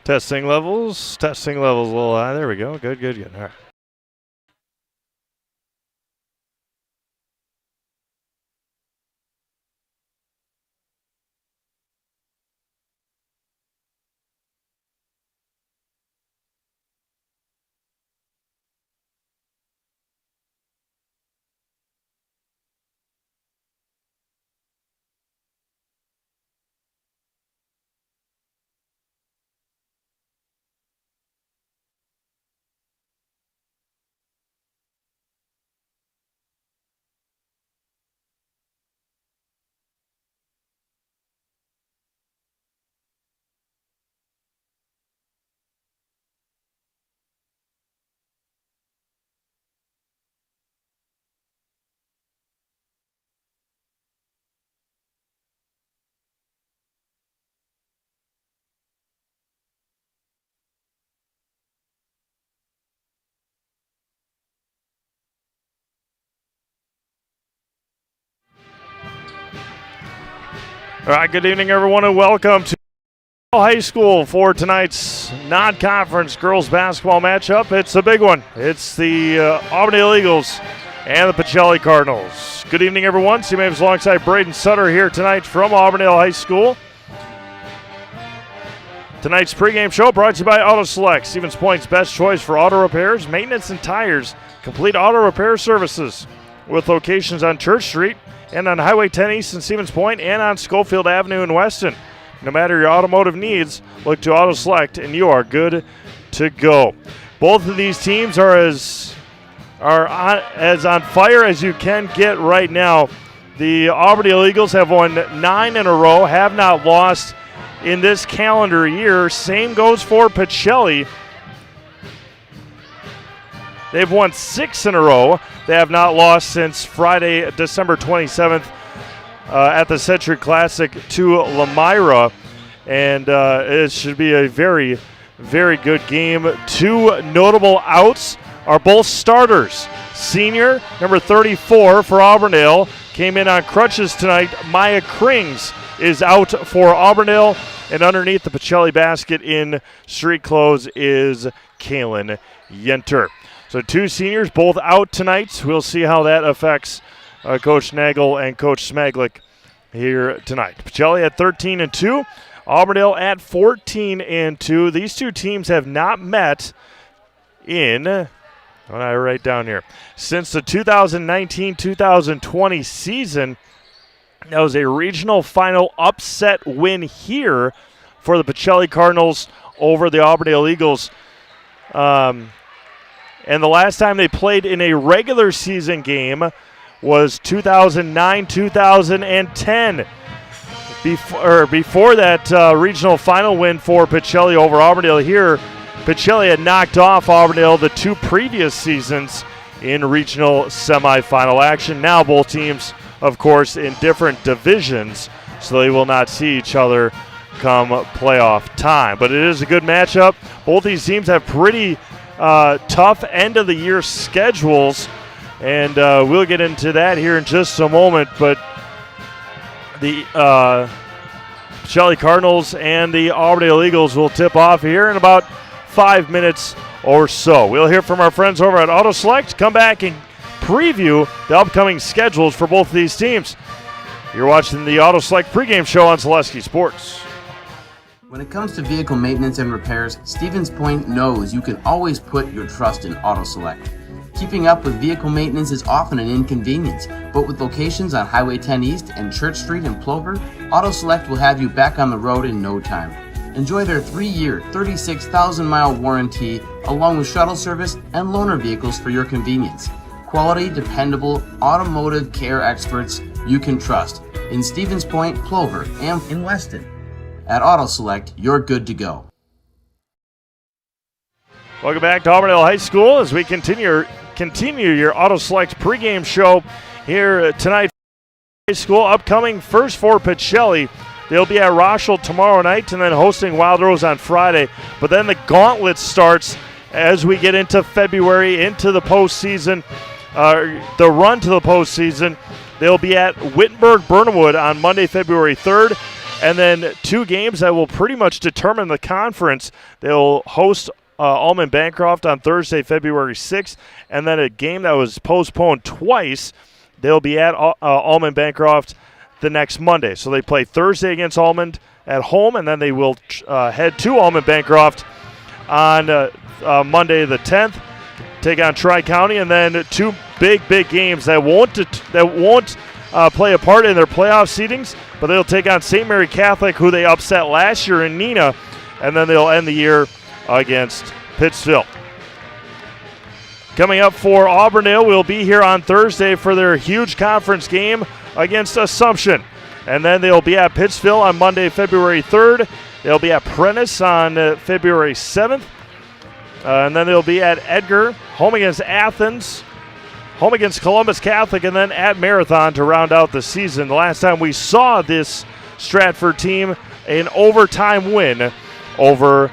Testing levels a little high. There we go. Good. All right. All right, good evening, everyone, and welcome to High School for tonight's non-conference girls basketball matchup. It's a big one. It's the Auburndale Eagles and the Pacelli Cardinals. Good evening, everyone. Steve Maves alongside Braden Sutter here tonight from Auburndale High School. Tonight's pregame show brought to you by Auto Select, Stevens Point's best choice for auto repairs, maintenance, and tires. Complete auto repair services with locations on Church Street and on Highway 10 East in Stevens Point and on Schofield Avenue in Weston. No matter your automotive needs, look to Auto Select and you are good to go. Both of these teams are as on fire as you can get right now. The Auburndale Eagles have won 9 in a row, have not lost in this calendar year. Same goes for Pacelli. They've won 6 in a row. They have not lost since Friday, December 27th at the Century Classic to Lamira. And it should be a very, very good game. 2 notable outs are both starters. Senior, number 34 for Auburndale, came in on crutches tonight. Maya Krings is out for Auburndale. And underneath the Pacelli basket in street clothes is Kaylin Yenter. So 2 seniors, both out tonight. We'll see how that affects Coach Nagel and Coach Smaglick here tonight. Pacelli at 13-2, Auburndale at 14-2. These 2 teams have not met in, what did I write down here, since the 2019-2020 season. That was a regional final upset win here for the Pacelli Cardinals over the Auburndale Eagles. And the last time they played in a regular season game was 2009-2010. Before that regional final win for Pacelli over Auburndale here, Pacelli had knocked off Auburndale the 2 previous seasons in regional semifinal action. Now both teams, of course, in different divisions, so they will not see each other come playoff time. But it is a good matchup. Both these teams have pretty tough end-of-the-year schedules, and we'll get into that here in just a moment. But the Pacelli Cardinals and the Auburndale Eagles will tip off here in about 5 minutes or so. We'll hear from our friends over at Auto Select, come back and preview the upcoming schedules for both of these teams. You're watching the Auto Select pregame show on Zaleski Sports. When it comes to vehicle maintenance and repairs, Stevens Point knows you can always put your trust in Auto Select. Keeping up with vehicle maintenance is often an inconvenience, but with locations on Highway 10 East and Church Street in Plover, Auto Select will have you back on the road in no time. Enjoy their 3-year, 36,000-mile warranty, along with shuttle service and loaner vehicles for your convenience. Quality, dependable, automotive care experts you can trust in Stevens Point, Plover, and in Weston. At Auto Select, you're good to go. Welcome back to Auburndale High School as we continue your Auto Select pregame show here tonight. High School upcoming first for Pacelli. They'll be at Rochelle tomorrow night and then hosting Wild Rose on Friday. But then the gauntlet starts as we get into February, into the postseason, the run to the postseason. They'll be at Wittenberg-Burnhamwood on Monday, February 3rd. And then 2 games that will pretty much determine the conference. They'll host Almond Bancroft on Thursday, February 6th, and then a game that was postponed twice. They'll be at Almond Bancroft the next Monday. So they play Thursday against Almond at home, and then they will head to Almond Bancroft on Monday the 10th, take on Tri-County, and then 2 big games that won't play a part in their playoff seedings, but they'll take on St. Mary Catholic, who they upset last year in Neenah, and then they'll end the year against Pittsville. Coming up for Auburndale, we'll be here on Thursday for their huge conference game against Assumption. And then they'll be at Pittsville on Monday, February 3rd. They'll be at Prentice on February 7th. And then they'll be at Edgar, home against Athens, home against Columbus Catholic, and then at Marathon to round out the season. The last time we saw this Stratford team, an overtime win over,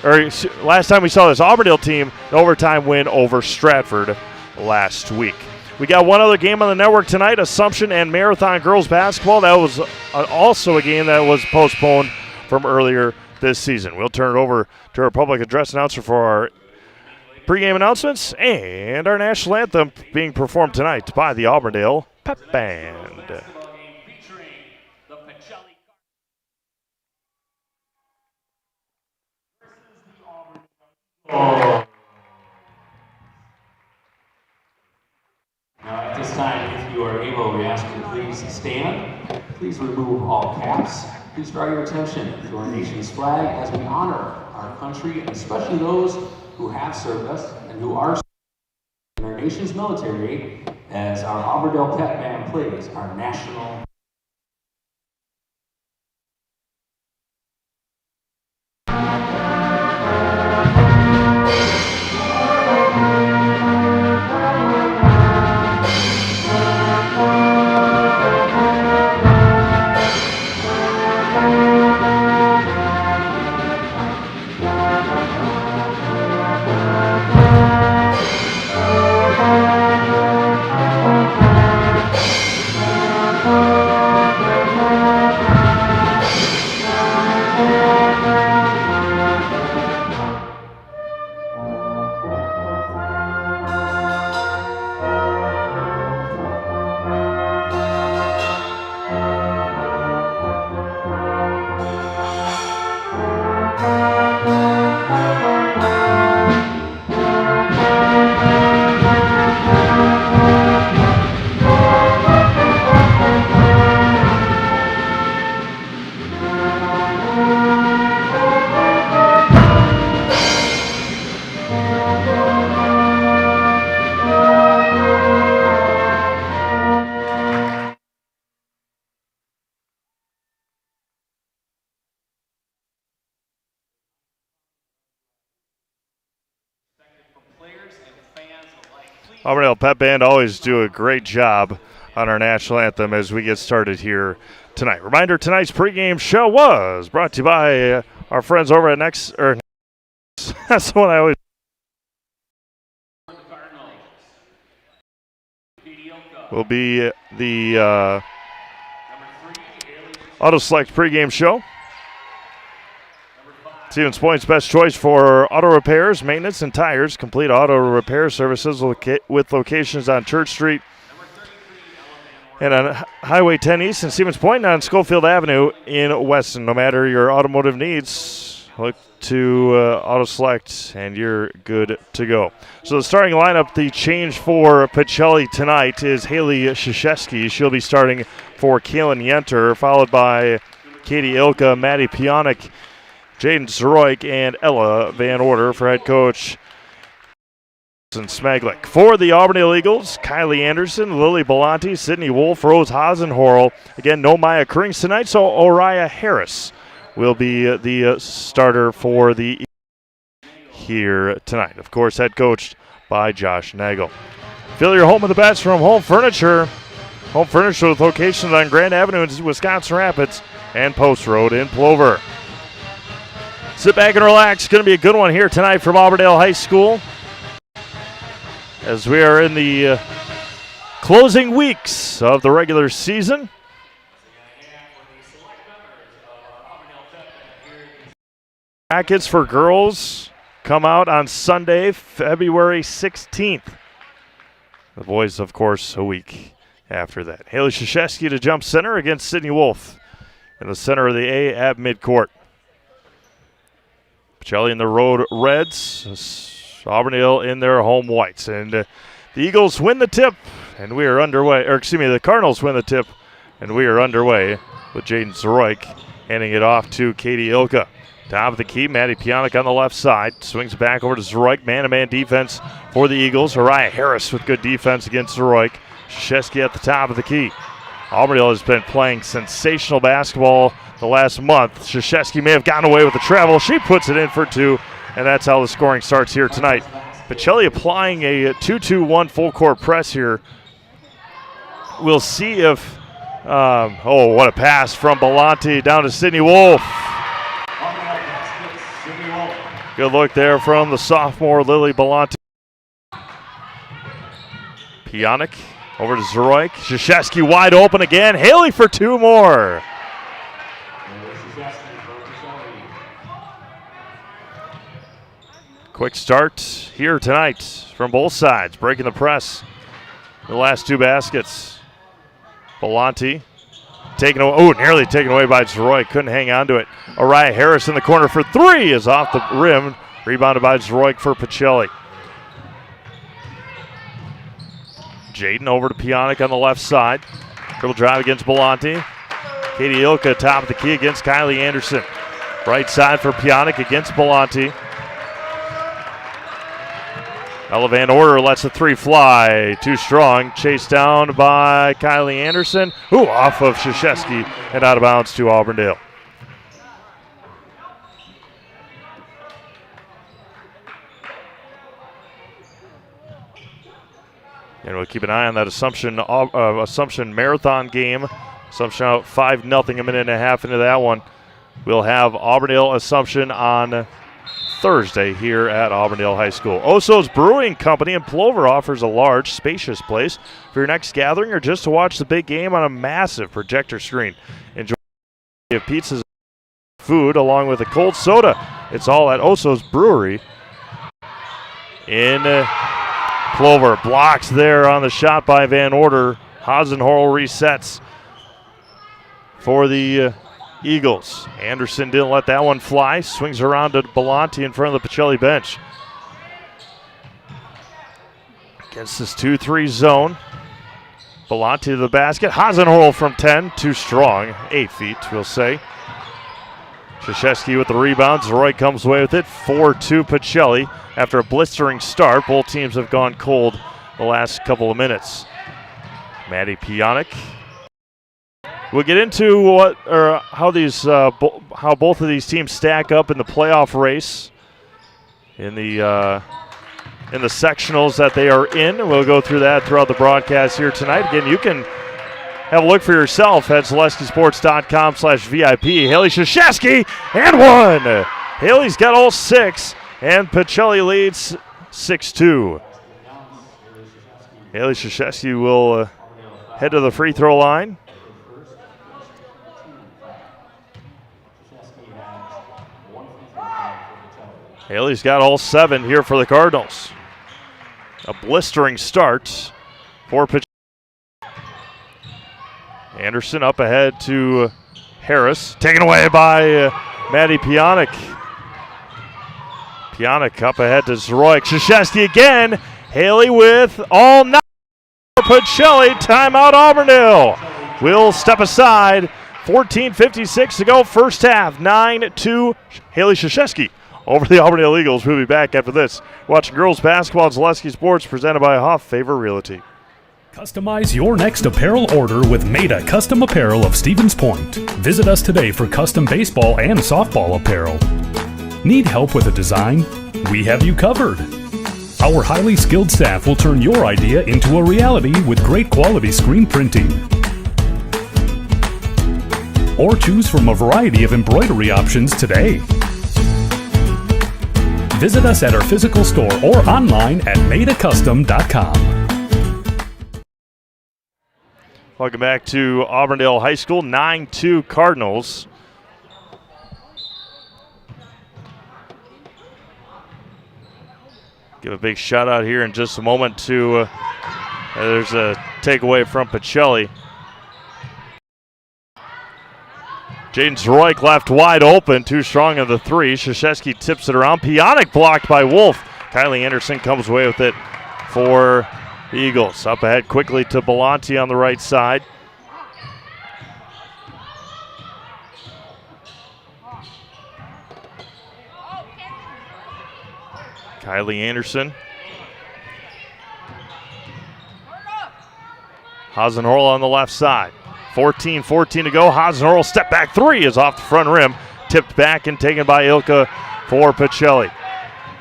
or last time we saw this Auburndale team, an overtime win over Stratford last week. We got one other game on the network tonight, Assumption and Marathon girls basketball. That was also a game that was postponed from earlier this season. We'll turn it over to our public address announcer for our pregame announcements and our national anthem being performed tonight by the Auburndale Pep Band. Now at this time, if you are able, we ask you to please stand. Please remove all caps. Please draw your attention to our nation's flag as we honor our country, and especially those who have served us and who are in our nation's military, as our Auburndale Pep Band plays our national. Auburndale Pep Band always do a great job on our national anthem as we get started here tonight. Reminder, tonight's pregame show was brought to you by our friends over at Next. That's the one I always. Will be the Auto Select pregame show. Stevens Point's best choice for auto repairs, maintenance, and tires. Complete auto repair services with locations on Church Street and on Highway 10 East in Stevens Point and on Schofield Avenue in Weston. No matter your automotive needs, look to Auto Select and you're good to go. So the starting lineup, the change for Pacelli tonight is Haley Krzyzewski. She'll be starting for Kaylin Yenter, followed by Katie Ilka, Maddie Pionik, Jaden Zeroik, and Ella Van Order for head coach Smaglik. For the Auburndale Eagles, Kylie Anderson, Lily Belanti, Sydney Wolf, Rose Hasenhorl. Again, no Maya Krings tonight, so Oriah Harris will be the starter for the Eagles here tonight. Of course, head coached by Josh Nagel. Fill your home with the best from Home Furniture. Home Furniture with locations on Grand Avenue in Wisconsin Rapids and Post Road in Plover. Sit back and relax. It's going to be a good one here tonight from Auburndale High School as we are in the closing weeks of the regular season. Brackets for girls come out on Sunday, February 16th. The boys, of course, a week after that. Haley Krzyzewski to jump center against Sydney Wolf in the center of the A at midcourt. Pacelli in the road reds, Auburndale in their home whites. And the Eagles win the tip, and we are underway. Or excuse me, the Cardinals win the tip, and we are underway with Jaden Zeroik handing it off to Katie Ilka. Top of the key, Maddie Pionic on the left side. Swings back over to Zeroik. Man-to-man defense for the Eagles. Uriah Harris with good defense against Zeroik. Krzyzewski at the top of the key. Auburndale has been playing sensational basketball the last month. Krzyzewski may have gotten away with the travel. She puts it in for two, and that's how the scoring starts here tonight. Pacelli applying a 2-2-1 full-court press here. We'll see if, what a pass from Belanti down to Sydney Wolf. Good look there from the sophomore Lily Belanti. Pionic over to Zeroik. Krzyzewski wide open again. Haley for two more. Quick start here tonight from both sides. Breaking the press. The last two baskets. Belanti taken away. Nearly taken away by Zeroik. Couldn't hang on to it. Uriah Harris in the corner for three is off the rim. Rebounded by Zeroik for Pacelli. Jaden over to Pionic on the left side. Dribble drive against Belanti. Katie Ilka top of the key against Kylie Anderson. Right side for Pionic against Belanti. Ella Van Order lets the three fly. Too strong. Chased down by Kylie Anderson. Off of Krzyzewski and out of bounds to Auburndale. And we'll keep an eye on that Assumption Marathon game. Assumption out 5-0, a minute and a half into that one. We'll have Auburndale Assumption on Thursday here at Auburndale High School. Oso's Brewing Company in Plover offers a large, spacious place for your next gathering or just to watch the big game on a massive projector screen. Enjoy pizzas, food, along with a cold soda. It's all at Oso's Brewery in Plover. Blocks there on the shot by Van Order. Hasenhorl resets for the Eagles. Anderson didn't let that one fly. Swings around to Belanti in front of the Pacelli bench. Against this 2-3 zone. Belanti to the basket. Hasenhorl from 10. Too strong. 8 feet, we'll say. Krzyzewski with the rebound. Zeroik comes away with it. 4-2 Pacelli. After a blistering start, both teams have gone cold the last couple of minutes. Maddie Pionic. We'll get into how both of these teams stack up in the playoff race in the sectionals that they are in. We'll go through that throughout the broadcast here tonight. Again, you can have a look for yourself at ZaleskiSports.com/VIP. Haley Krzyzewski and one. Haley's got all six, and Pacelli leads 6-2. Haley Krzyzewski will head to the free throw line. Haley's got all 7 here for the Cardinals. A blistering start for Pacelli. Anderson up ahead to Harris. Taken away by Maddie Pionic. Pionic up ahead to Zeroik. Krzyzewski again. Haley with all 9. Pacelli, timeout Auburndale. We'll step aside. 14:56 to go, first half. 9-2 Haley Krzyzewski over the Auburndale Eagles. We'll be back after this. Watching girls basketball at Zaleski Sports, presented by Hoff Favor Realty. Customize your next apparel order with Maida Custom Apparel of Stevens Point. Visit us today for custom baseball and softball apparel. Need help with a design? We have you covered. Our highly skilled staff will turn your idea into a reality with great quality screen printing. Or choose from a variety of embroidery options today. Visit us at our physical store or online at maidacustom.com. Welcome back to Auburndale High School, 9-2 Cardinals. Give a big shout out here in just a moment to, there's a takeaway from Pacelli. Jaden Zroik left wide open, too strong on the three. Krzyzewski tips it around. Pionic blocked by Wolf. Kylie Anderson comes away with it for the Eagles. Up ahead quickly to Belanti on the right side. Kylie Anderson. Hasenhorl on the left side. 14-14 to go. Hasenhorl step back three is off the front rim. Tipped back and taken by Ilka for Pacelli.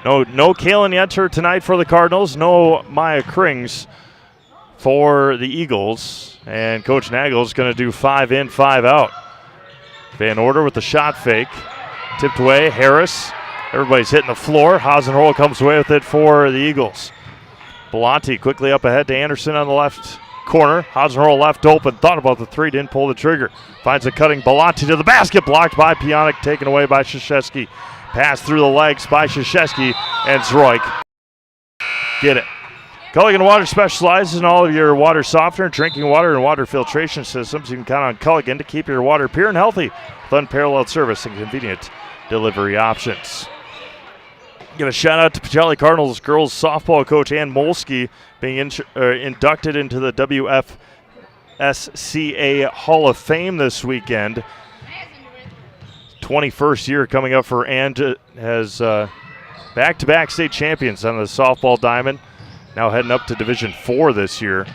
No Kaylin Yenter tonight for the Cardinals. No Maya Krings for the Eagles. And Coach Nagel's going to do 5 in, 5 out. Van Order with the shot fake. Tipped away. Harris. Everybody's hitting the floor. Hasenhorl comes away with it for the Eagles. Belanti quickly up ahead to Anderson on the left corner. Hasenhorl left open. Thought about the three. Didn't pull the trigger. Finds a cutting Belanti to the basket. Blocked by Pionic. Taken away by Krzyzewski. Pass through the legs by Krzyzewski. And Zroik. Get it. Culligan Water specializes in all of your water softener, drinking water, and water filtration systems. You can count on Culligan to keep your water pure and healthy with unparalleled service and convenient delivery options. Give a shout out to Pacelli Cardinals girls softball coach Ann Molsky being inducted into the WFSCA Hall of Fame this weekend. 21st year coming up for Ann. Has back-to-back state champions on the softball diamond. Now heading up to Division 4 this year.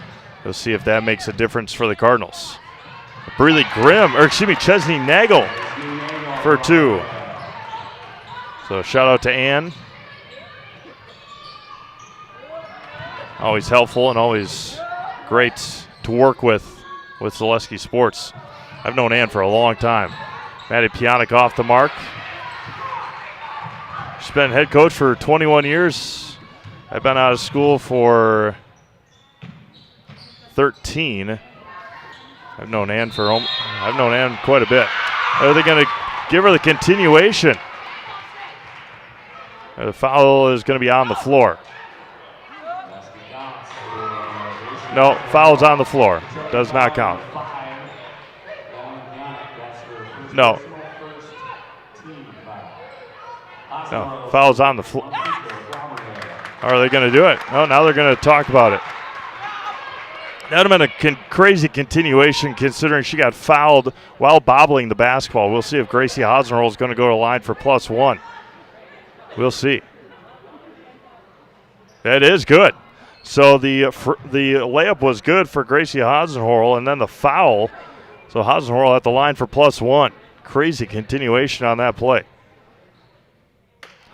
We'll see if that makes a difference for the Cardinals. Chesney Nagel for 2. So shout out to Ann. Always helpful and always great to work with Zaleski Sports. I've known Ann for a long time. Maddie Pionic off the mark. She's been head coach for 21 years. I've been out of school for 13. I've known Ann quite a bit. Are they going to give her the continuation? The foul is going to be on the floor. No, foul's on the floor. Does not count. No. No, foul's on the floor. Are they going to do it? No, now they're going to talk about it. That would have been a crazy continuation considering she got fouled while bobbling the basketball. We'll see if Gracie Hasenhorl is going to go to the line for +1. We'll see. That is good. So the layup was good for Gracie Hasenhorl, and then the foul. So Hasenhorl at the line for +1. Crazy continuation on that play.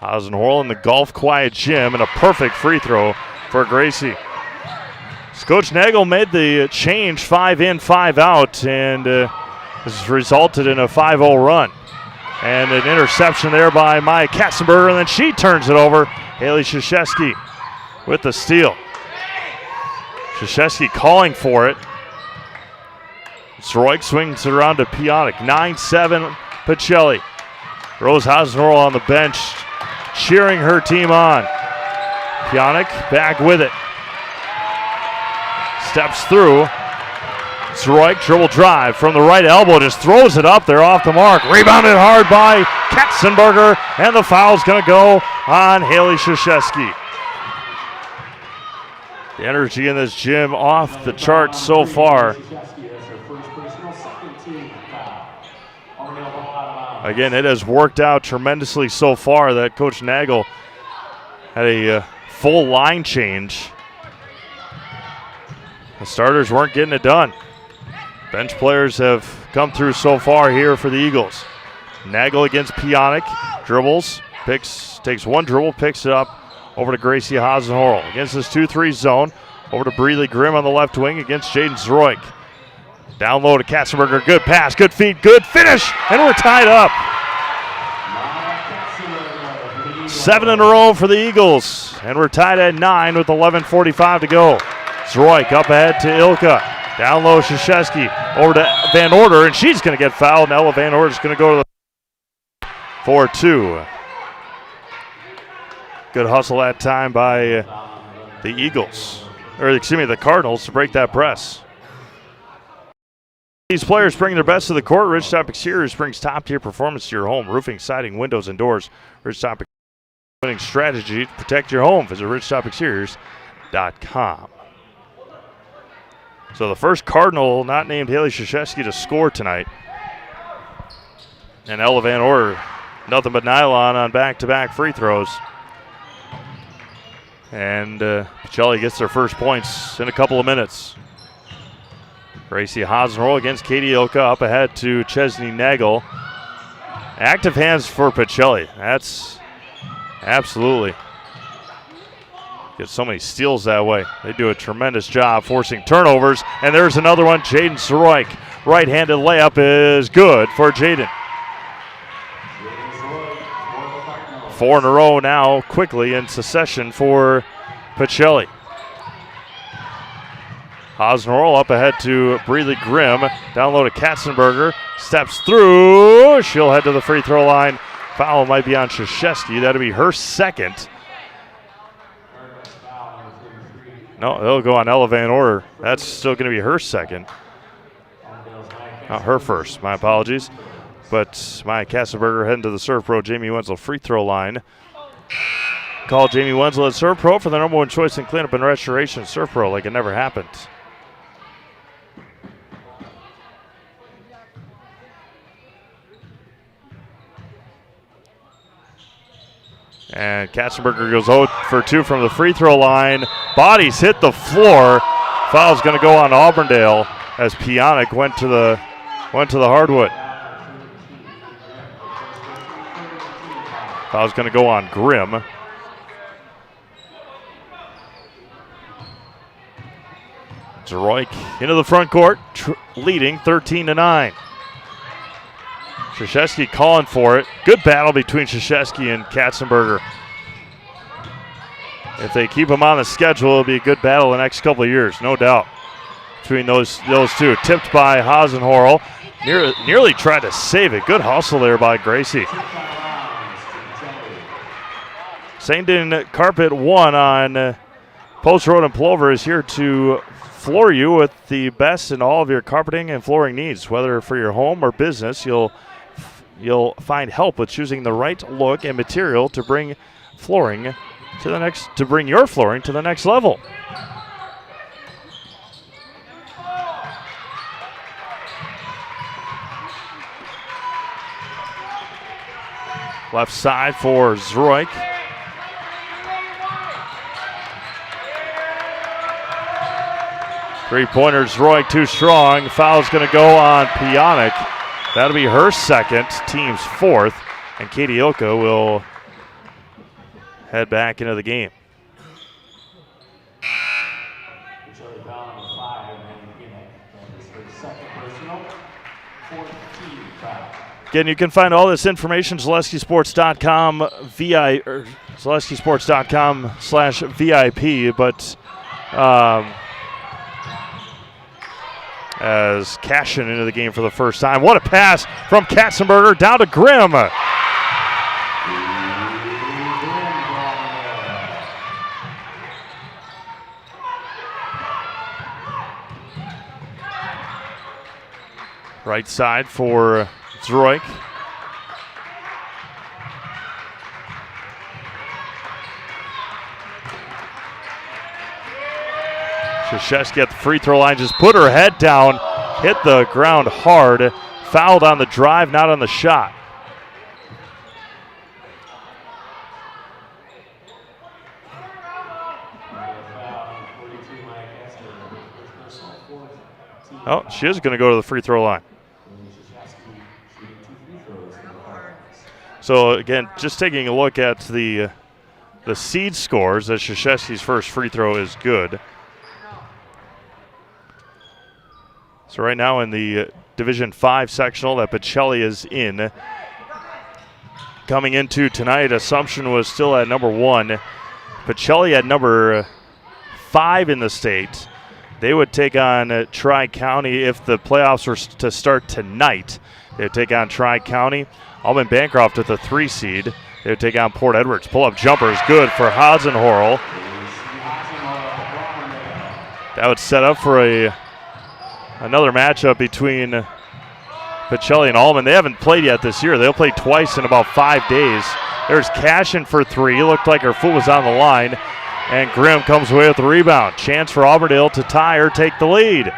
Hasenhorl in the Golf Quiet Gym and a perfect free throw for Gracie. So Coach Nagel made the change 5 in, 5 out, and this has resulted in a 5-0 run. And an interception there by Maya Katzenberger, and then she turns it over. Haley Krzyzewski with the steal. Krzyzewski calling for it. Zroik swings it around to Pionic. 9-7 Pacelli. Rose Hasenhorl on the bench, cheering her team on. Pionic back with it. Steps through. Zroik dribble drive from the right elbow, just throws it up there off the mark. Rebounded hard by Katzenberger, and the foul's going to go on Haley Krzyzewski. The energy in this gym off the charts so far. Again, it has worked out tremendously so far that Coach Nagel had a full line change. The starters weren't getting it done. Bench players have come through so far here for the Eagles. Nagel against Pionic, dribbles, takes one dribble, picks it up over to Gracie Hasenhorl. Against this 2-3 zone, over to Breeley Grimm on the left wing against Jaden Zroik. Down low to Katzenberger, good pass, good feed, good finish, and we're tied up. 7 in a row for the Eagles, and we're tied at 9 with 11:45 to go. Zroik up ahead to Ilka. Down low, Krzyzewski over to Van Order, and she's going to get fouled. Ella Van Order is going to go to the 4-2. Good hustle that time by the the Cardinals to break that press. These players bring their best to the court. Ridgetop Exteriors brings top-tier performance to your home. Roofing, siding, windows, and doors. Ridgetop winning strategy to protect your home. Visit ridgetopexteriors.com. So the first Cardinal not named Haley Krzyzewski to score tonight. And Ella Van Order, nothing but nylon on back-to-back free throws. And Pacelli gets their first points in a couple of minutes. Gracie Hasenroll against Katie Ilka, up ahead to Chesney Nagel. Active hands for Pacelli. That's absolutely. Get so many steals that way. They do a tremendous job forcing turnovers. And there's another one, Jaden Soroik. Right-handed layup is good for Jaden. 4 in a row now, quickly in succession for Pacelli. Hasenroll up ahead to Breeley Grimm. Down low to Katzenberger. Steps through. She'll head to the free throw line. Foul might be on Krzyzewski. That'll be her second. No, they'll go on Ella Van Order. That's still going to be her second. Not her first. My apologies. But Maya Katzenberger heading to the Serve Pro Jamie Wenzel free throw line. Call Jamie Wenzel at Serve Pro for the number one choice in cleanup and restoration. Serve Pro like it never happened. And Katzenberger goes 0 for 2 from the free throw line. Bodies hit the floor. Foul's going to go on Auburndale as Pionic went to the hardwood. Foul's going to go on Grimm. Zeroik into the front court, leading 13-9. Krzyzewski calling for it. Good battle between Krzyzewski and Katzenberger. If they keep them on the schedule, it'll be a good battle the next couple of years, no doubt, between those two. Tipped by Hasenhorl. Nearly tried to save it. Good hustle there by Gracie. St. Dean Carpet 1 on Post Road and Plover is here to floor you with the best in all of your carpeting and flooring needs. Whether for your home or business, you'll find help with choosing the right look and material to bring your flooring to the next level. Left side for Zroik. Three-pointer, Zroik too strong. Foul's going to go on Pionic. That'll be her second, team's fourth, and Katie Ilka will head back into the game. Again, you can find all this information at ZaleskiSports.com ZaleskiSports.com/VIP, but as Cashin into the game for the first time. What a pass from Katzenberger down to Grimm. Right side for Zroik. Krzyzewski at the free throw line, just put her head down, hit the ground hard, fouled on the drive, not on the shot. Oh, she is going to go to the free throw line. So again, just taking a look at the seed scores, as Krzyzewski's first free throw is good. So right now in the Division 5 sectional that Pacelli is in. Coming into tonight, Assumption was still at number 1. Pacelli at number 5 in the state. They would take on Tri-County if the playoffs were to start tonight. They would take on Tri-County. Alban Bancroft with the 3 seed. They would take on Port Edwards. Pull-up jumper is good for Hasenhorl. That would set up for another matchup between Pacelli and Allman. They haven't played yet this year. They'll play twice in about 5 days. There's Cashin for three. Looked like her foot was on the line. And Grimm comes away with the rebound. Chance for Auburndale to tie or take the lead.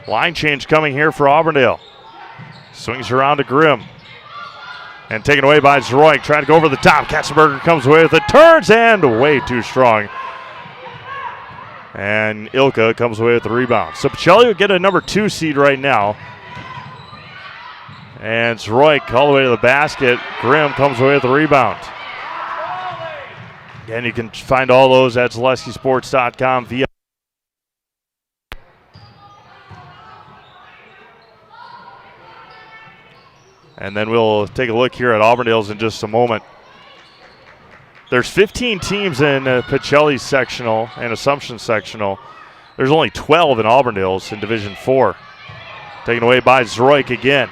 Line change coming here for Auburndale. Swings around to Grimm. And taken away by Zroik. Trying to go over the top. Katzenberger comes away with it. Turns and way too strong. And Ilka comes away with the rebound. So Pacelli would get a number 2 seed right now. And Zroik all the way to the basket. Grimm comes away with the rebound. And you can find all those at ZaleskiSports.com via. And then we'll take a look here at Auburndale's in just a moment. There's 15 teams in Pacelli's sectional and Assumption sectional. There's only 12 in Auburndale's in Division 4. Taken away by Zroik again.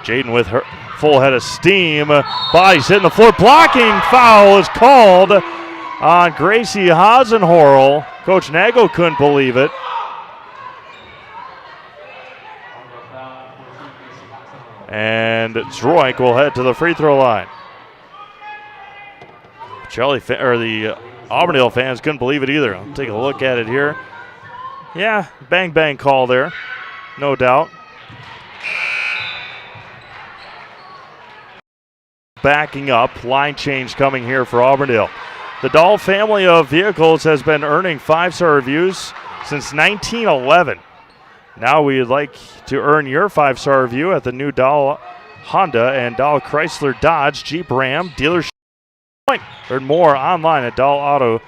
Jaden with her full head of steam. Body's hitting the floor. Blocking foul is called on Gracie Hasenhorl. Coach Nagel couldn't believe it. And Zroik will head to the free throw line. The Auburndale fans couldn't believe it either. I'll take a look at it here. Yeah, bang bang call there, no doubt. Backing up, line change coming here for Auburndale. The Dahl family of vehicles has been earning 5-star reviews since 1911. Now we'd like to earn your 5-star review at the new Dahl Honda and Dahl Chrysler Dodge Jeep Ram dealership. Learn more online at dahlauto.com.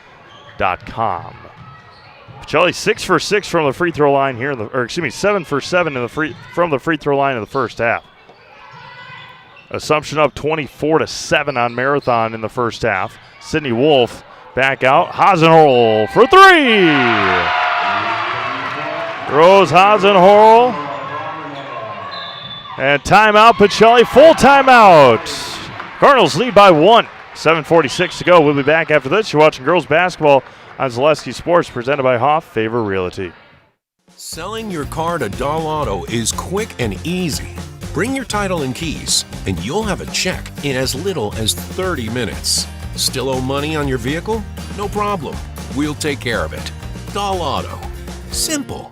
Pacelli 6 for 6 from the free throw line here, 7 for 7 from the free throw line in the first half. Assumption up 24-7 on Marathon in the first half. Sydney Wolf back out. Hasenhorl for three. Rose Hasenhorl. And timeout, Pacelli. Full timeout. Cardinals lead by 1. 7:46 to go. We'll be back after this. You're watching girls basketball on Zaleski Sports, presented by Hoff Favor Realty. Selling your car to Dahl Auto is quick and easy. Bring your title and keys, and you'll have a check in as little as 30 minutes. Still owe money on your vehicle? No problem. We'll take care of it. Dahl Auto. Simple.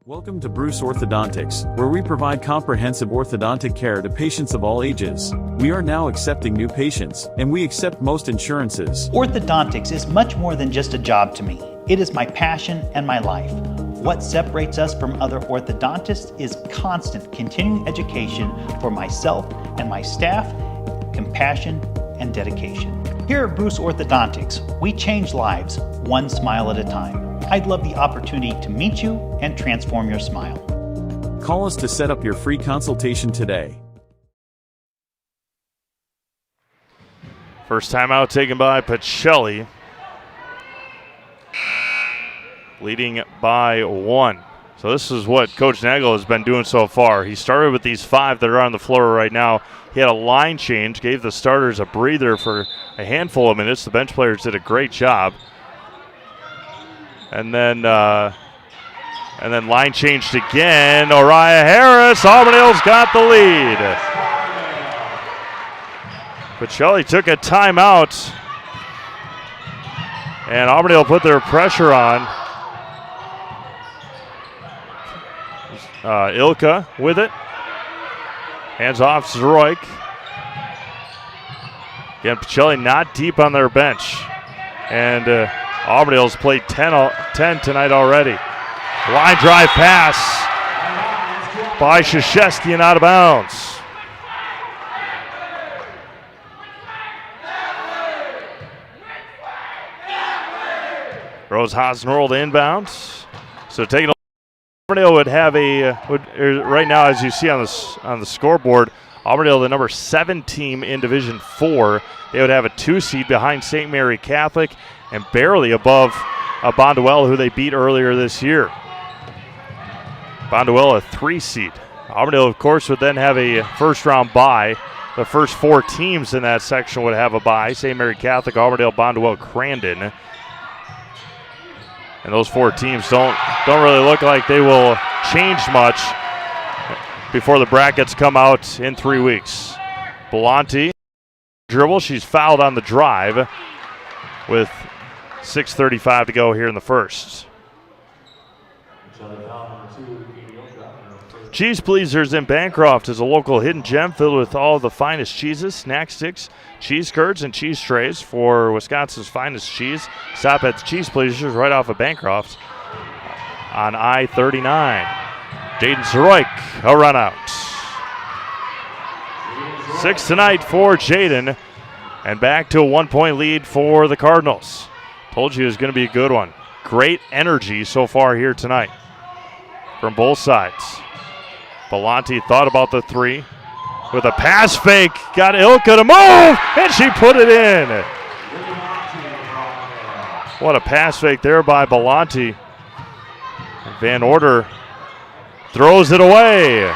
Welcome to Bruce Orthodontics, where we provide comprehensive orthodontic care to patients of all ages. We are now accepting new patients, and we accept most insurances. Orthodontics is much more than just a job to me. It is my passion and my life. What separates us from other orthodontists is constant continuing education for myself and my staff, compassion, and dedication. Here at Bruce Orthodontics, we change lives one smile at a time. I'd love the opportunity to meet you and transform your smile. Call us to set up your free consultation today. First timeout taken by Pacelli. Leading by 1. So this is what Coach Nagel has been doing so far. He started with these 5 that are on the floor right now. He had a line change, gave the starters a breather for a handful of minutes. The bench players did a great job. And then line changed again. Oriah Harris, Auburndale's got the lead. Pacelli took a timeout, and Auburndale put their pressure on. Ilka with it. Hands off Zroik. Again, Pacelli not deep on their bench. And Auburndale's played 10 tonight already. Line drive pass by Krzyzewski and out of bounds. Rose Hasenhorl to inbounds. So taking a Auburndale would have right now, as you see on the scoreboard, Auburndale, the number 7 team in Division 4. They would have a 2 seed behind St. Mary Catholic and barely above Bonduelle, who they beat earlier this year. Bonduelle a 3 seed. Auburndale, of course, would then have a first-round bye. The first 4 teams in that section would have a bye. St. Mary Catholic, Auburndale, Bondwell, Crandon. And those 4 teams don't really look like they will change much before the brackets come out in 3 weeks. Belanti dribble. She's fouled on the drive with 6:35 to go here in the first. Cheese Pleasers in Bancroft is a local hidden gem filled with all the finest cheeses, snack sticks, cheese curds, and cheese trays for Wisconsin's finest cheese. Stop at Cheese Pleasers right off of Bancroft on I-39. Jaden Soroik, a run out. 6 tonight for Jaden, and back to a 1-point lead for the Cardinals. Told you it was going to be a good one. Great energy so far here tonight from both sides. Belanti thought about the 3 with a pass fake. Got Ilka to move, and she put it in. What a pass fake there by Belanti. Van Order throws it away.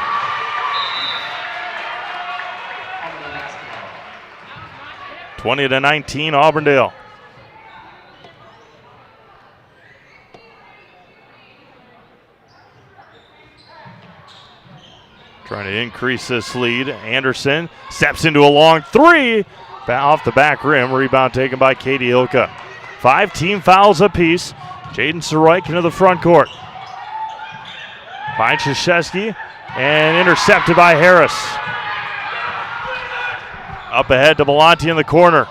(20-19) Auburndale. Trying to increase this lead. Anderson steps into a long 3 off the back rim. Rebound taken by Katie Ilka. 5 team fouls apiece. Jaden Soroik into the front court. Finds Krzyzewski and intercepted by Harris. Up ahead to Belanti in the corner.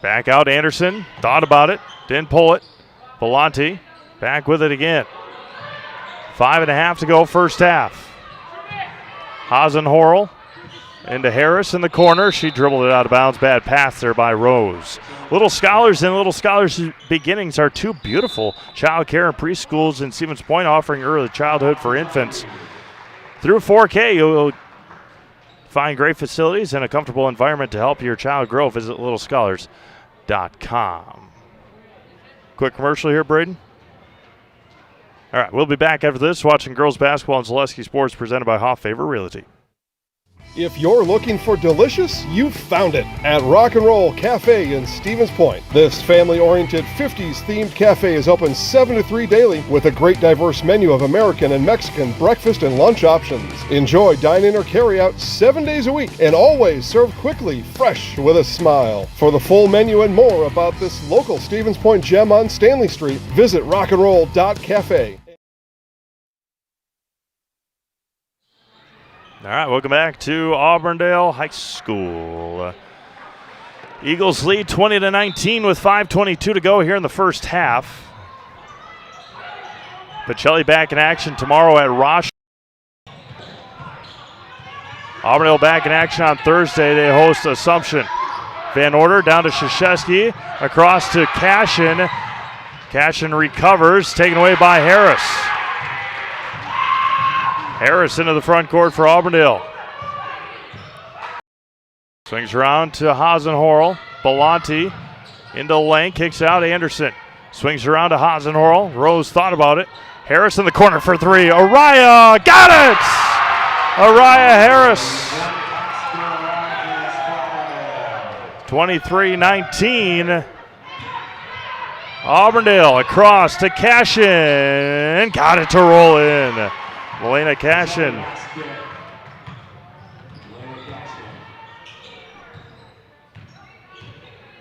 Back out Anderson. Thought about it. Didn't pull it. Belanti back with it again. 5.5 to go first half. Hasenhorl into Harris in the corner. She dribbled it out of bounds. Bad pass there by Rose. Little Scholars and Little Scholars Beginnings are 2 beautiful child care and preschools in Stevens Point, offering early childhood for infants. Through 4K, you'll find great facilities and a comfortable environment to help your child grow. Visit littlescholars.com. Quick commercial here, Braden. All right, we'll be back after this watching girls basketball and Zaleski Sports presented by Hoff Favor Realty. If you're looking for delicious, you've found it at Rock and Roll Cafe in Stevens Point. This family-oriented 50s-themed cafe is open 7 to 3 daily with a great diverse menu of American and Mexican breakfast and lunch options. Enjoy dine-in or carry-out 7 days a week and always served quickly, fresh, with a smile. For the full menu and more about this local Stevens Point gem on Stanley Street, visit rockandroll.cafe. All right, welcome back to Auburndale High School. Eagles lead 20-19 with 5:22 to go here in the first half. Pacelli back in action tomorrow at Roche. Auburndale back in action on Thursday. They host Assumption. Van Order down to Krzyzewski, across to Cashin. Cashin recovers, taken away by Harris. Harris into the front court for Auburndale. Swings around to Hasenhorl. Belanti into the lane, kicks out Anderson. Swings around to Hasenhorl. Rose thought about it. Harris in the corner for 3. Araya got it! Araya Harris. 23-19. Auburndale across to Cashin. Got it to roll in. Melena Cashin.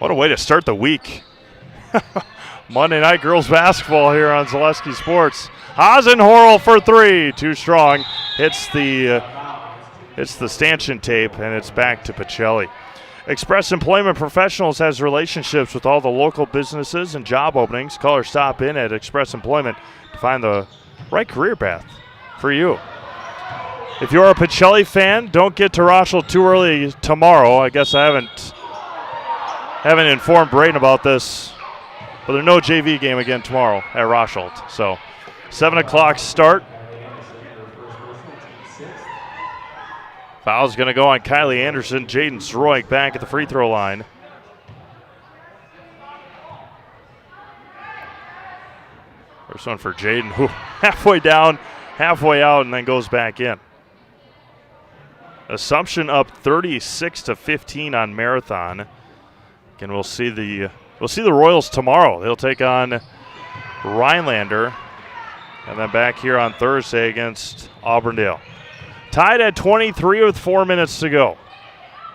What a way to start the week. Monday night girls basketball here on Zaleski Sports. Hasenhorl for 3. Too strong. Hits the stanchion tape, and it's back to Pacelli. Express Employment Professionals has relationships with all the local businesses and job openings. Call or stop in at Express Employment to find the right career path for you. If you're a Pacelli fan, don't get to Rochelle too early tomorrow. I guess I haven't informed Braden about this, but there's no JV game again tomorrow at Rochelle. So 7 o'clock start. Foul's going to go on Kylie Anderson. Jaden Soroik back at the free throw line. First one for Jaden, who halfway down, halfway out, and then goes back in. Assumption up 36-15 on Marathon. Again, we'll see the Royals tomorrow. They'll take on Rhinelander, and then back here on Thursday against Auburndale. Tied at 23 with 4 minutes to go.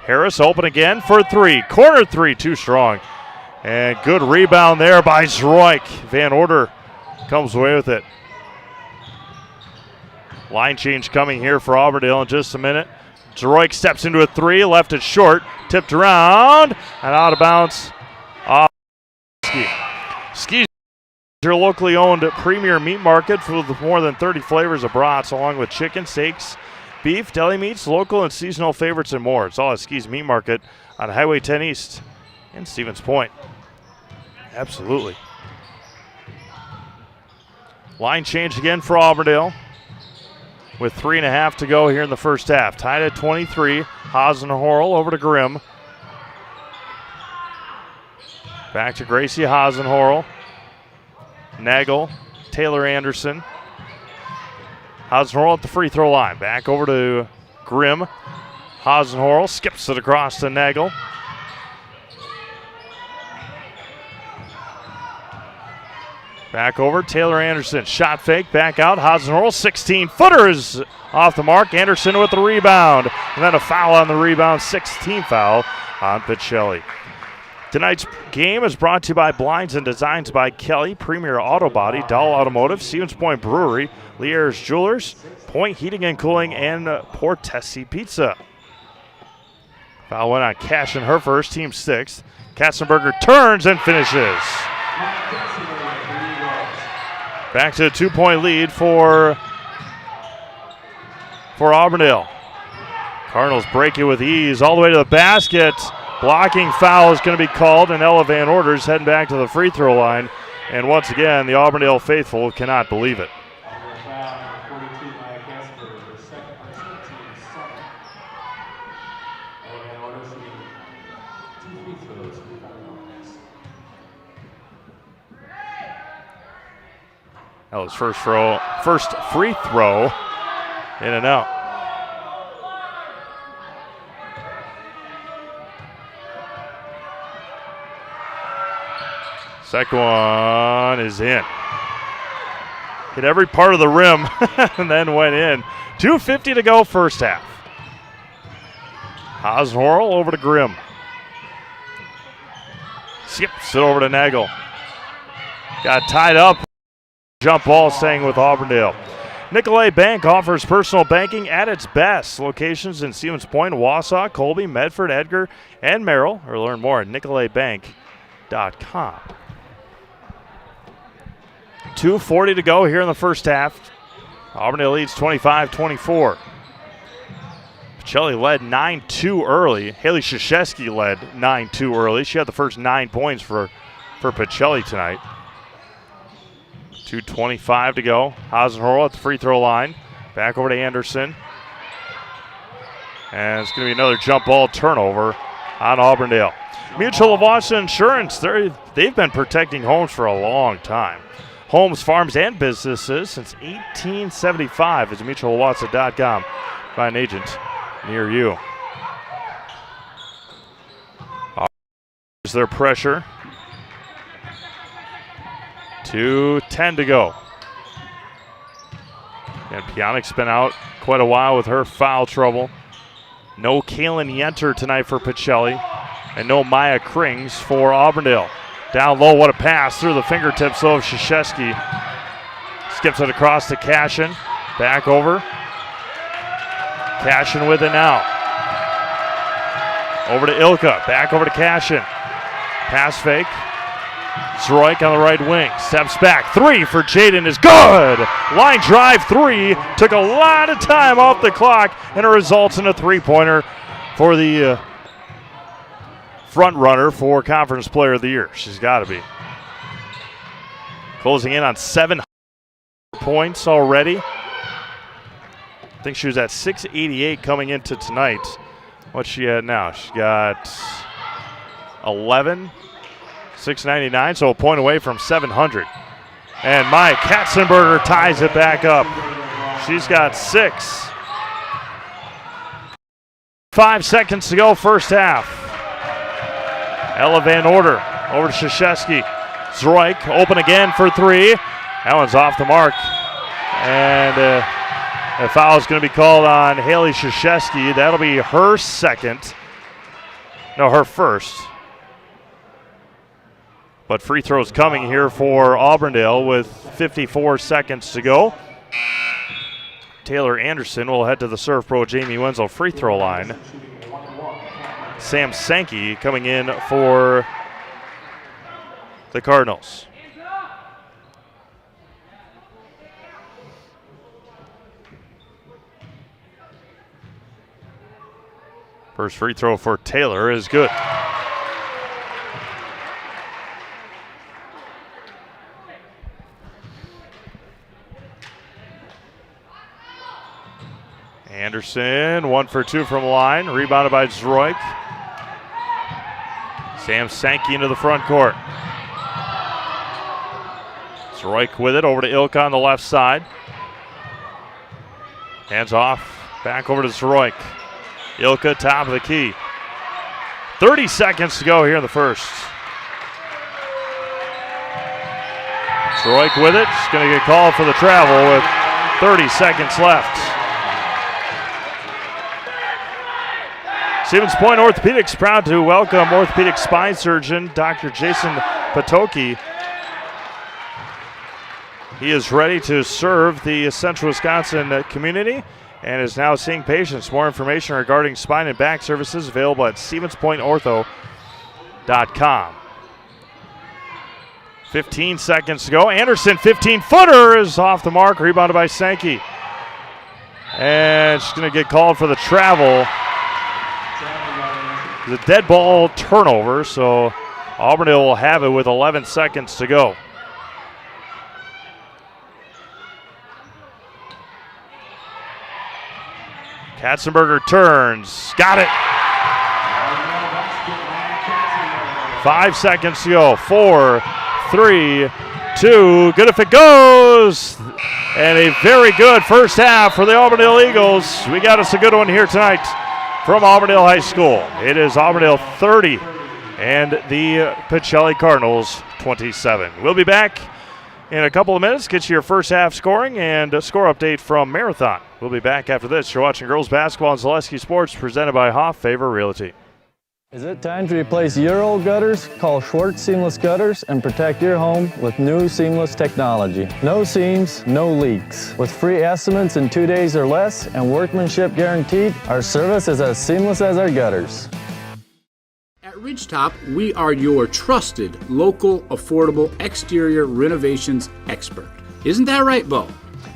Harris open again for three. Corner three, too strong. And good rebound there by Zroik. Van Order comes away with it. Line change coming here for Auburndale in just a minute. Zroik steps into a three, left it short, tipped around, and out of bounds. Off Ski. Ski's your locally owned premier meat market filled with more than 30 flavors of brats, along with chicken, steaks, beef, deli meats, local and seasonal favorites, and more. It's all at Ski's Meat Market on Highway 10 East in Stevens Point. Absolutely. Line change again for Auburndale with 3.5 to go here in the first half. Tied at 23. Hasenhorl over to Grimm. Back to Gracie Hasenhorl. Nagel, Taylor Anderson. Hasenhorl at the free throw line. Back over to Grimm. Hasenhorl skips it across to Nagel. Back over, Taylor Anderson. Shot fake, back out. Hasenhorl, 16-footer is off the mark. Anderson with the rebound. And then a foul on the rebound, 16th foul on Pacelli. Tonight's game is brought to you by Blinds and Designs by Kelly, Premier Auto Body, Dahl Automotive, Stevens Point Brewery, Lier's Jewelers, Point Heating and Cooling, and Portesi Pizza. Foul went on Cash and her first, team sixth. Katzenberger turns and finishes. Back to a 2-point lead for Auburndale. Cardinals break it with ease all the way to the basket. Blocking foul is going to be called, and Ella Van Order's heading back to the free throw line. And once again, the Auburndale faithful cannot believe it. That was first free throw, in and out. Second one is in. Hit every part of the rim and then went in. 2:50 to go first half. Hasenhorl over to Grimm. Skips it over to Nagel. Got tied up. Jump ball staying with Auburndale. Nicolay Bank offers personal banking at its best. Locations in Stevens Point, Wausau, Colby, Medford, Edgar, and Merrill. Or learn more at nicolaybank.com. 2:40 to go here in the first half. Auburndale leads 25-24. Pacelli led 9-2 early. Haley Krzyzewski led 9-2 early. She had the first 9 points for Pacelli tonight. 2:25 to go. Hasenhorl at the free throw line. Back over to Anderson. And it's going to be another jump ball turnover on Auburndale. Mutual of Wausau Insurance, they've been protecting homes for a long time. Homes, farms, and businesses since 1875. Visit mutualwausau.com. Find an agent near you. There's their pressure. 2:10 to go. And Pionic's been out quite a while with her foul trouble. No Kaylin Yenter tonight for Pacelli. And no Maya Krings for Auburndale. Down low, what a pass through the fingertips of Krzyzewski. Skips it across to Cashin. Back over. Cashin with it now. Over to Ilka. Back over to Cashin. Pass fake. Zroik on the right wing. Steps back. Three for Jaden is good. Line drive three. Took a lot of time off the clock, and it results in a three-pointer for the front runner for Conference Player of the Year. She's got to be. Closing in on 7 points already. I think she was at 688 coming into tonight. What's she at now? She's got 11, 699, so a point away from 700. And Maya Katzenberger ties it back up. She's got 6. 5 seconds to go, first half. Ella Van Order over to Krzyzewski. Zroik open again for 3. That one's off the mark. And a foul is going to be called on Haley Krzyzewski. That'll be her second. No, her first. But free throws coming here for Auburndale with 54 seconds to go. Taylor Anderson will head to the Surf Pro Jamie Wenzel free throw line. Sam Sankey coming in for the Cardinals. First free throw for Taylor is good. Anderson, 1 for 2 from the line. Rebounded by Zroik. Sam Sankey into the front court. Zroik with it over to Ilka on the left side. Hands off. Back over to Zroik. Ilka, top of the key. 30 seconds to go here in the first. Zroik with it. She's going to get called for the travel with 30 seconds left. Stevens Point Orthopedics proud to welcome orthopedic spine surgeon Dr. Jason Patoki. He is ready to serve the central Wisconsin community and is now seeing patients. More information regarding spine and back services available at StevensPointOrtho.com. 15 seconds to go. Anderson, 15-footer is off the mark, rebounded by Sankey. And she's going to get called for the travel. It's a dead ball turnover, so Auburndale will have it with 11 seconds to go. Katzenberger turns, got it. 5 seconds to go. 4, 3, 2, good if it goes. And a very good first half for the Auburndale Eagles. We got us a good one here tonight from Auburndale High School. It is Auburndale 30 and the Pacelli Cardinals 27. We'll be back in a couple of minutes, get you your first half scoring and a score update from Marathon. We'll be back after this. You're watching girls basketball on Zaleski Sports, presented by Hoff Favor Realty. Is it time to replace your old gutters? Call Schwartz Seamless Gutters and protect your home with new seamless technology. No seams, no leaks. With free estimates in 2 days or less and workmanship guaranteed, our service is as seamless as our gutters. At Ridgetop, we are your trusted, local, affordable exterior renovations expert. Isn't that right, Bo?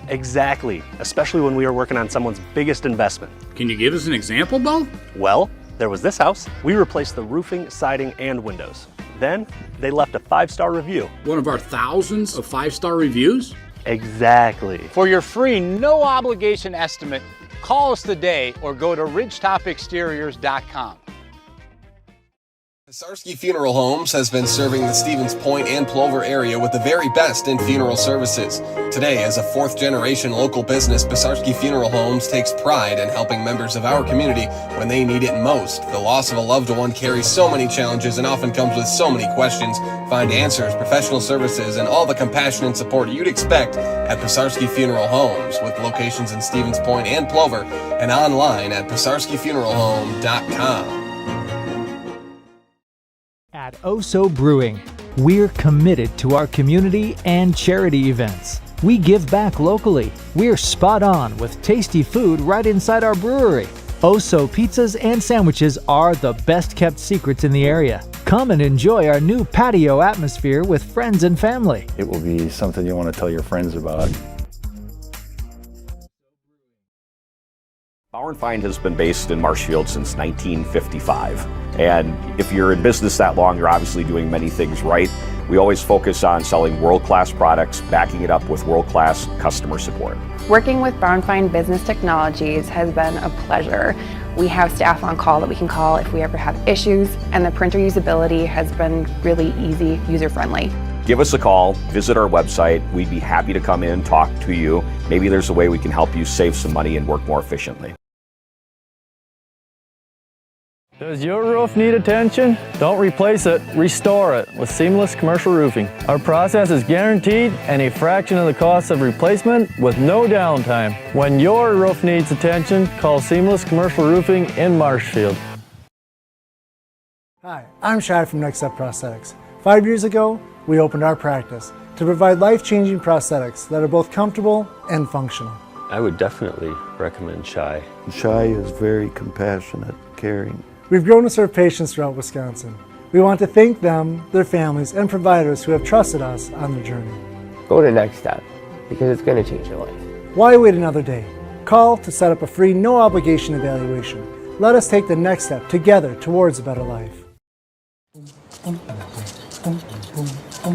Exactly, especially when we are working on someone's biggest investment. Can you give us an example, Bo? Well, there was this house. We replaced the roofing, siding, and windows. Then they left a 5-star review. One of our thousands of 5-star reviews? Exactly. For your free, no obligation estimate, call us today or go to ridgetopexteriors.com. Pacelli Funeral Homes has been serving the Stevens Point and Plover area with the very best in funeral services. Today, as a 4th-generation local business, Pacelli Funeral Homes takes pride in helping members of our community when they need it most. The loss of a loved one carries so many challenges and often comes with so many questions. Find answers, professional services, and all the compassion and support you'd expect at Pacelli Funeral Homes, with locations in Stevens Point and Plover and online at PacelliFuneralHome.com. At Oso Brewing, we're committed to our community and charity events. We give back locally. We're spot on with tasty food right inside our brewery. Oso pizzas and sandwiches are the best kept secrets in the area. Come and enjoy our new patio atmosphere with friends and family. It will be something you want to tell your friends about. Bauer & Fine has been based in Marshfield since 1955. And if you're in business that long, you're obviously doing many things right. We always focus on selling world-class products, backing it up with world-class customer support. Working with Bauer & Fine Business Technologies has been a pleasure. We have staff on call that we can call if we ever have issues, and the printer usability has been really easy, user-friendly. give us a call, visit our website. We'd be happy to come in, talk to you. Maybe there's a way we can help you save some money and work more efficiently. Does your roof need attention? Don't replace it, restore it with Seamless Commercial Roofing. Our process is guaranteed and a fraction of the cost of replacement with no downtime. When your roof needs attention, call Seamless Commercial Roofing in Marshfield. Hi, I'm Shai from Next Step Prosthetics. 5 years ago, we opened our practice to provide life-changing prosthetics that are both comfortable and functional. I would definitely recommend Shai. Shai is very compassionate, caring. We've grown to serve patients throughout Wisconsin. We want to thank them, their families, and providers who have trusted us on their journey. Go to Next Step because it's going to change your life. Why wait another day? Call to set up a free, no-obligation evaluation. Let us take the next step together towards a better life.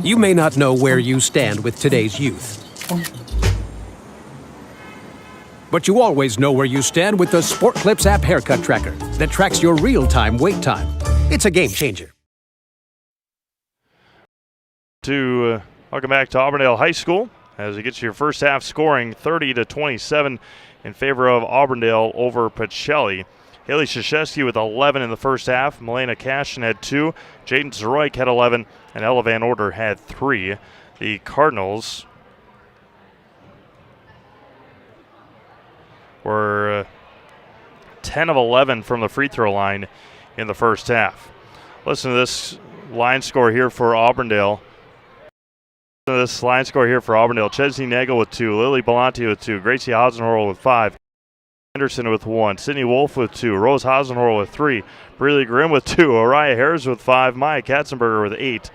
You may not know where you stand with today's youth, but you always know where you stand with the Sport Clips app haircut tracker that tracks your real-time wait time. It's a game changer. Welcome back to Auburndale High School as you get to your first half scoring 30-27 in favor of Auburndale over Pacelli. Haley Krzyzewski with 11 in the first half. Milena Cashin had 2. Jaden Zeroik had 11. And Ella Van Order had 3. The Cardinals were 10 of 11 from the free throw line in the first half. Listen to this line score here for Auburndale. Chesney Nagel with 2. Lily Belanti with 2. Gracie Hasenhorl with 5. Anderson with 1. Sydney Wolf with 2. Rose Hasenhorl with 3. Breely Grimm with 2. Oriah Harris with 5. Maya Katzenberger with 8.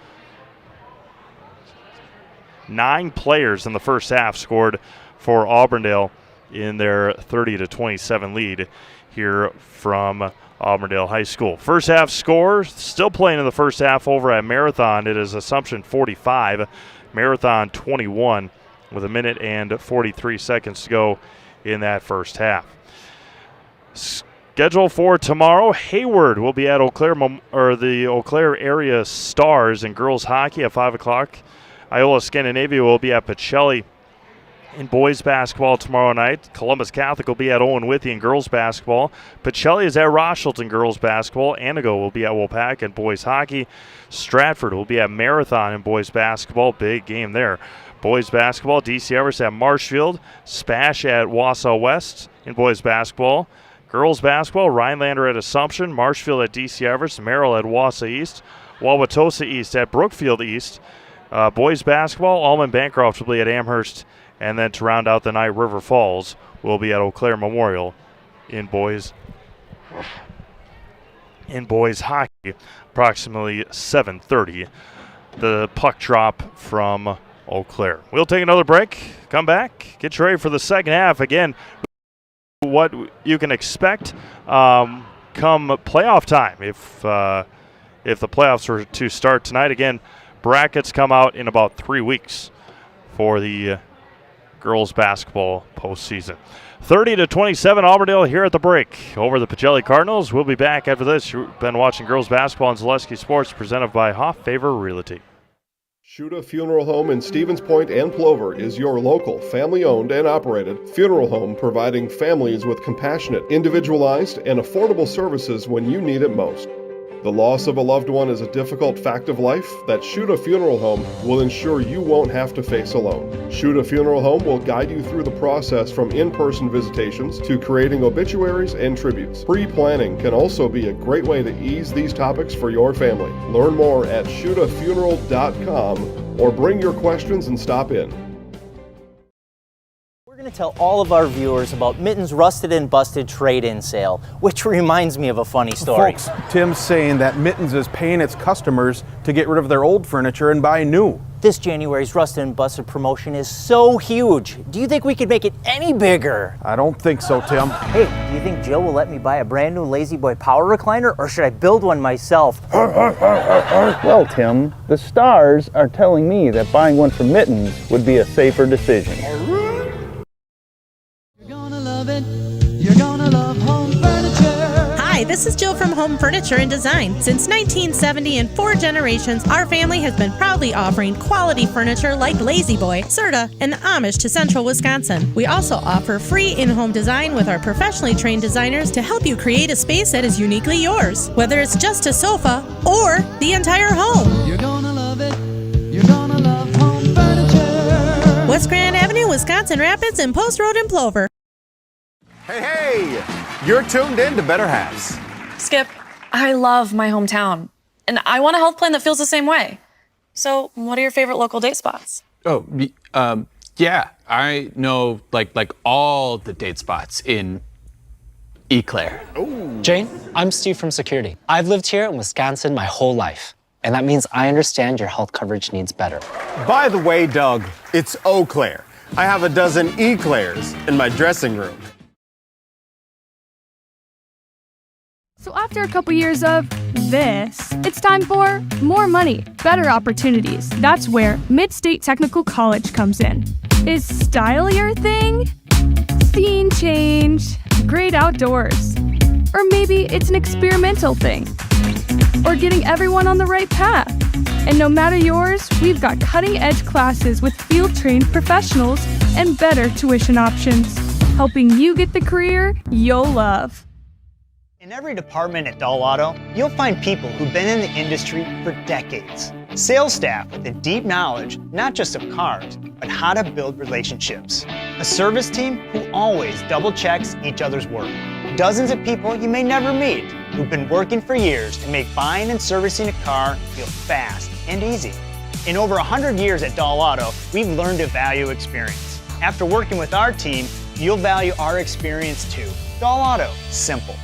9 players in the first half scored for Auburndale in their 30-27 lead here from Auburndale High School. First half score, still playing in the first half over at Marathon. It is Assumption 45, Marathon 21, with 1 minute and 43 seconds to go in that first half. Schedule for tomorrow, Hayward will be at the Eau Claire area Stars in girls hockey at 5 o'clock. Iola Scandinavia will be at Pacelli in boys basketball tomorrow night. Columbus Catholic will be at Owen Withee in girls basketball. Pacelli is at Rochelt in girls basketball. Anago will be at Wopac in boys hockey. Stratford will be at Marathon in boys basketball. Big game there. Boys basketball, DC Everest at Marshfield. Spash at Wausau West in boys basketball. Girls basketball, Rhinelander at Assumption. Marshfield at DC Everest. Merrill at Wausau East. Wauwatosa East at Brookfield East. Boys basketball, Allman Bancroft will be at Amherst. And then to round out the night, River Falls will be at Eau Claire Memorial in boys hockey, approximately 7:30. The puck drop from Eau Claire. We'll take another break, come back, get you ready for the second half. Again, what you can expect come playoff time. If the playoffs were to start tonight, again, brackets come out in about 3 weeks for the girls basketball postseason. 30-27 Auburndale here at the break over the Pacelli Cardinals. We'll be back after this. You've been watching girls basketball on Zaleski Sports, presented by Hoff Favor Realty. Shuda Funeral Home in Stevens Point and Plover is your local, family-owned and operated funeral home, providing families with compassionate, individualized, and affordable services when you need it most. The loss of a loved one is a difficult fact of life that Shuda Funeral Home will ensure you won't have to face alone. Shuda Funeral Home will guide you through the process from in-person visitations to creating obituaries and tributes. Pre-planning can also be a great way to ease these topics for your family. Learn more at shudafuneral.com or bring your questions and stop in. We're going to tell all of our viewers about Mitten's Rusted and Busted trade-in sale, which reminds me of a funny story. Folks, Tim's saying that Mitten's is paying its customers to get rid of their old furniture and buy new. This January's Rusted and Busted promotion is so huge. Do you think we could make it any bigger? I don't think so, Tim. Hey, do you think Jill will let me buy a brand new Lazy Boy power recliner, or should I build one myself? Well, Tim, the stars are telling me that buying one from Mittens would be a safer decision. You're gonna love home furniture. Hi, this This is Jill from Home Furniture and Design. Since 1970 and 4 generations, our family has been proudly offering quality furniture like Lazy Boy, Serta, and Amish to Central Wisconsin. We also offer free in-home design with our professionally trained designers to help you create a space that is uniquely yours, whether it's just a sofa or the entire home. You're gonna love it. You're gonna love Home Furniture. West Grand Avenue, Wisconsin Rapids, and Post Road in Plover. Hey, you're tuned in to Better Halves. Skip, I love my hometown, and I want a health plan that feels the same way. So, what are your favorite local date spots? Oh, yeah, I know like all the date spots in Eau Claire. Jane, I'm Steve from Security. I've lived here in Wisconsin my whole life, and that means I understand your health coverage needs better. By the way, Doug, it's Eau Claire. I have a dozen Eclairs in my dressing room. So after a couple years of this, it's time for more money, better opportunities. That's where Mid-State Technical College comes in. Is style your thing? Scene change? Great outdoors? Or maybe it's an experimental thing? Or getting everyone on the right path? And no matter yours, we've got cutting-edge classes with field-trained professionals and better tuition options, helping you get the career you'll love. In every department at Dahl Auto, you'll find people who've been in the industry for decades. Sales staff with a deep knowledge, not just of cars, but how to build relationships. A service team who always double checks each other's work. Dozens of people you may never meet who've been working for years to make buying and servicing a car feel fast and easy. In over 100 years at Dahl Auto, we've learned to value experience. After working with our team, you'll value our experience too. Dahl Auto, simple.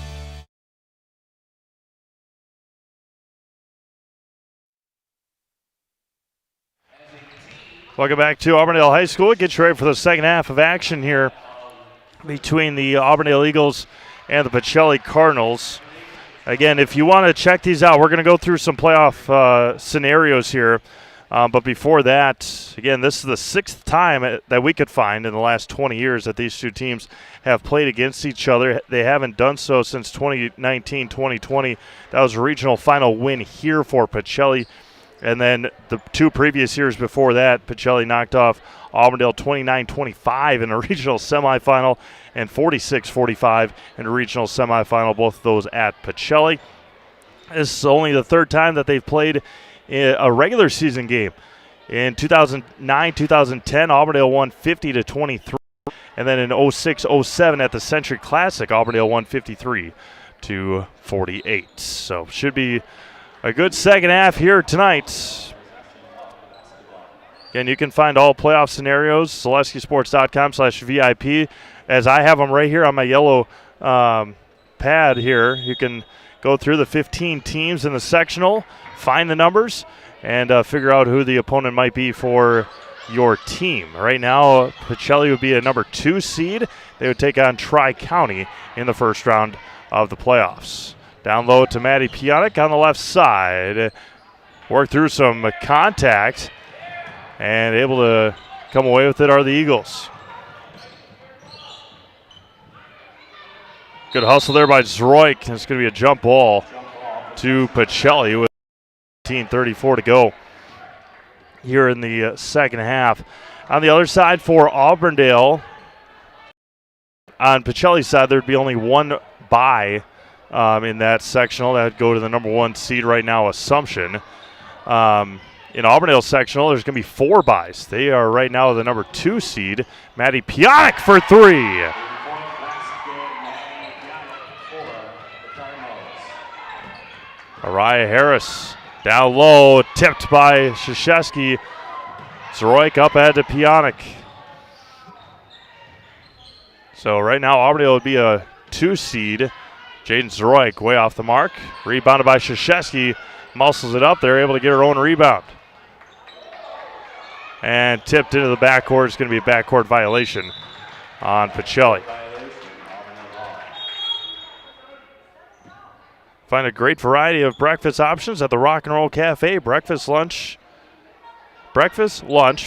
Welcome back to Auburndale High School. Get you ready for the second half of action here between the Auburndale Eagles and the Pacelli Cardinals. Again, if you want to check these out, we're going to go through some playoff scenarios here. But before that, again, this is the 6th time that we could find in the last 20 years that these two teams have played against each other. They haven't done so since 2019-2020. That was a regional final win here for Pacelli. And then the 2 previous years before that, Pacelli knocked off Auburndale 29-25 in a regional semifinal and 46-45 in a regional semifinal, both of those at Pacelli. This is only the 3rd time that they've played a regular season game. In 2009-2010, Auburndale won 50-23. And then in 06-07 at the Century Classic, Auburndale won 53-48. So should be a good second half here tonight. Again, you can find all playoff scenarios, SaleskySports.com/VIP, as I have them right here on my yellow pad here. You can go through the 15 teams in the sectional, find the numbers, and figure out who the opponent might be for your team. Right now, Pacelli would be a number 2 seed. They would take on Tri-County in the first round of the playoffs. Down low to Maddie Pionik on the left side. Work through some contact, and able to come away with it are the Eagles. Good hustle there by Zroik. It's going to be a jump ball to Pacelli with 18:34 to go here in the second half. On the other side for Auburndale, on Pacelli's side, there'd be only one bye in that sectional. That would go to the number 1 seed right now, Assumption. In Auburndale's sectional, there's going to be 4 byes. They are right now the number 2 seed. Maddie Pionik for 3. Araya Harris down low, tipped by Krzyzewski. Zroik up ahead to Pionik. So right now, Auburndale would be a 2 seed. Jaden Zroik way off the mark. Rebounded by Krzyzewski. Muscles it up. They're able to get her own rebound. And tipped into the backcourt. It's going to be a backcourt violation on Pacelli. Find a great variety of breakfast options at the Rock and Roll Cafe. Breakfast, lunch,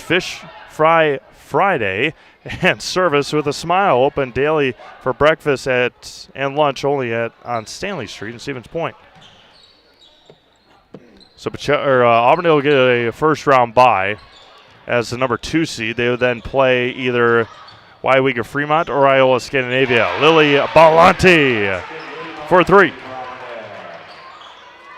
fish fry Friday. And service with a smile, open daily for breakfast and lunch only on Stanley Street in Stevens Point. So Auburndale will get a first-round bye as the number 2 seed. They would then play either WIAA Fremont or Iola Scandinavia. Lily Ballanti for 3.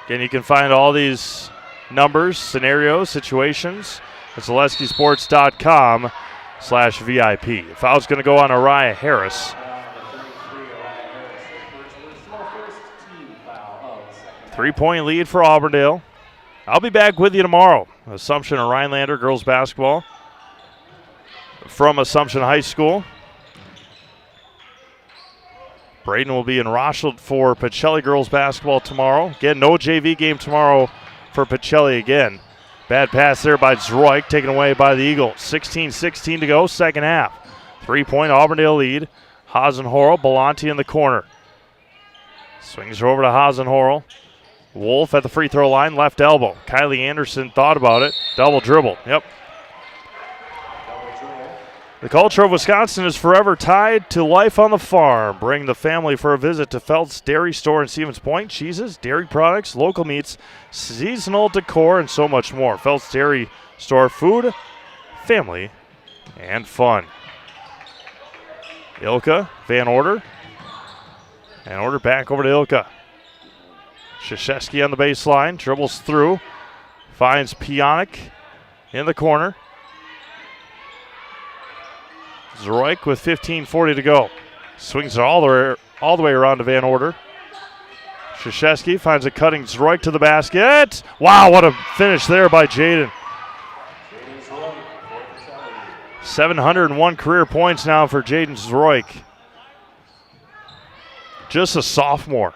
Again, you can find all these numbers, scenarios, situations at ZaleskiSports.com/VIP. Foul's going to go on Araya Harris. 3-point lead for Auburndale. I'll be back with you tomorrow. Assumption and Rhinelander girls basketball from Assumption High School. Braden will be in Rothschild for Pacelli girls basketball tomorrow. Again, no JV game tomorrow for Pacelli again. Bad pass there by Zroik, taken away by the Eagles. 16-16 to go, second half. 3-point Auburndale lead. Hasenhorrell, Belanti in the corner. Swings her over to Hasenhorrell. Wolf at the free throw line, left elbow. Kylie Anderson thought about it. Double dribble. Yep. The culture of Wisconsin is forever tied to life on the farm. Bring the family for a visit to Felt's Dairy Store in Stevens Point. Cheeses, dairy products, local meats, seasonal decor, and so much more. Felt's Dairy Store, food, family, and fun. Ilka, Van Order. Van Order back over to Ilka. Krzyzewski on the baseline, dribbles through, finds Pionik in the corner. Zroik with 15:40 to go. Swings it all the way around to Van Order. Krzyzewski finds a cutting Zroik to the basket. Wow, what a finish there by Jaden. 701 career points now for Jaden Zroik. Just a sophomore.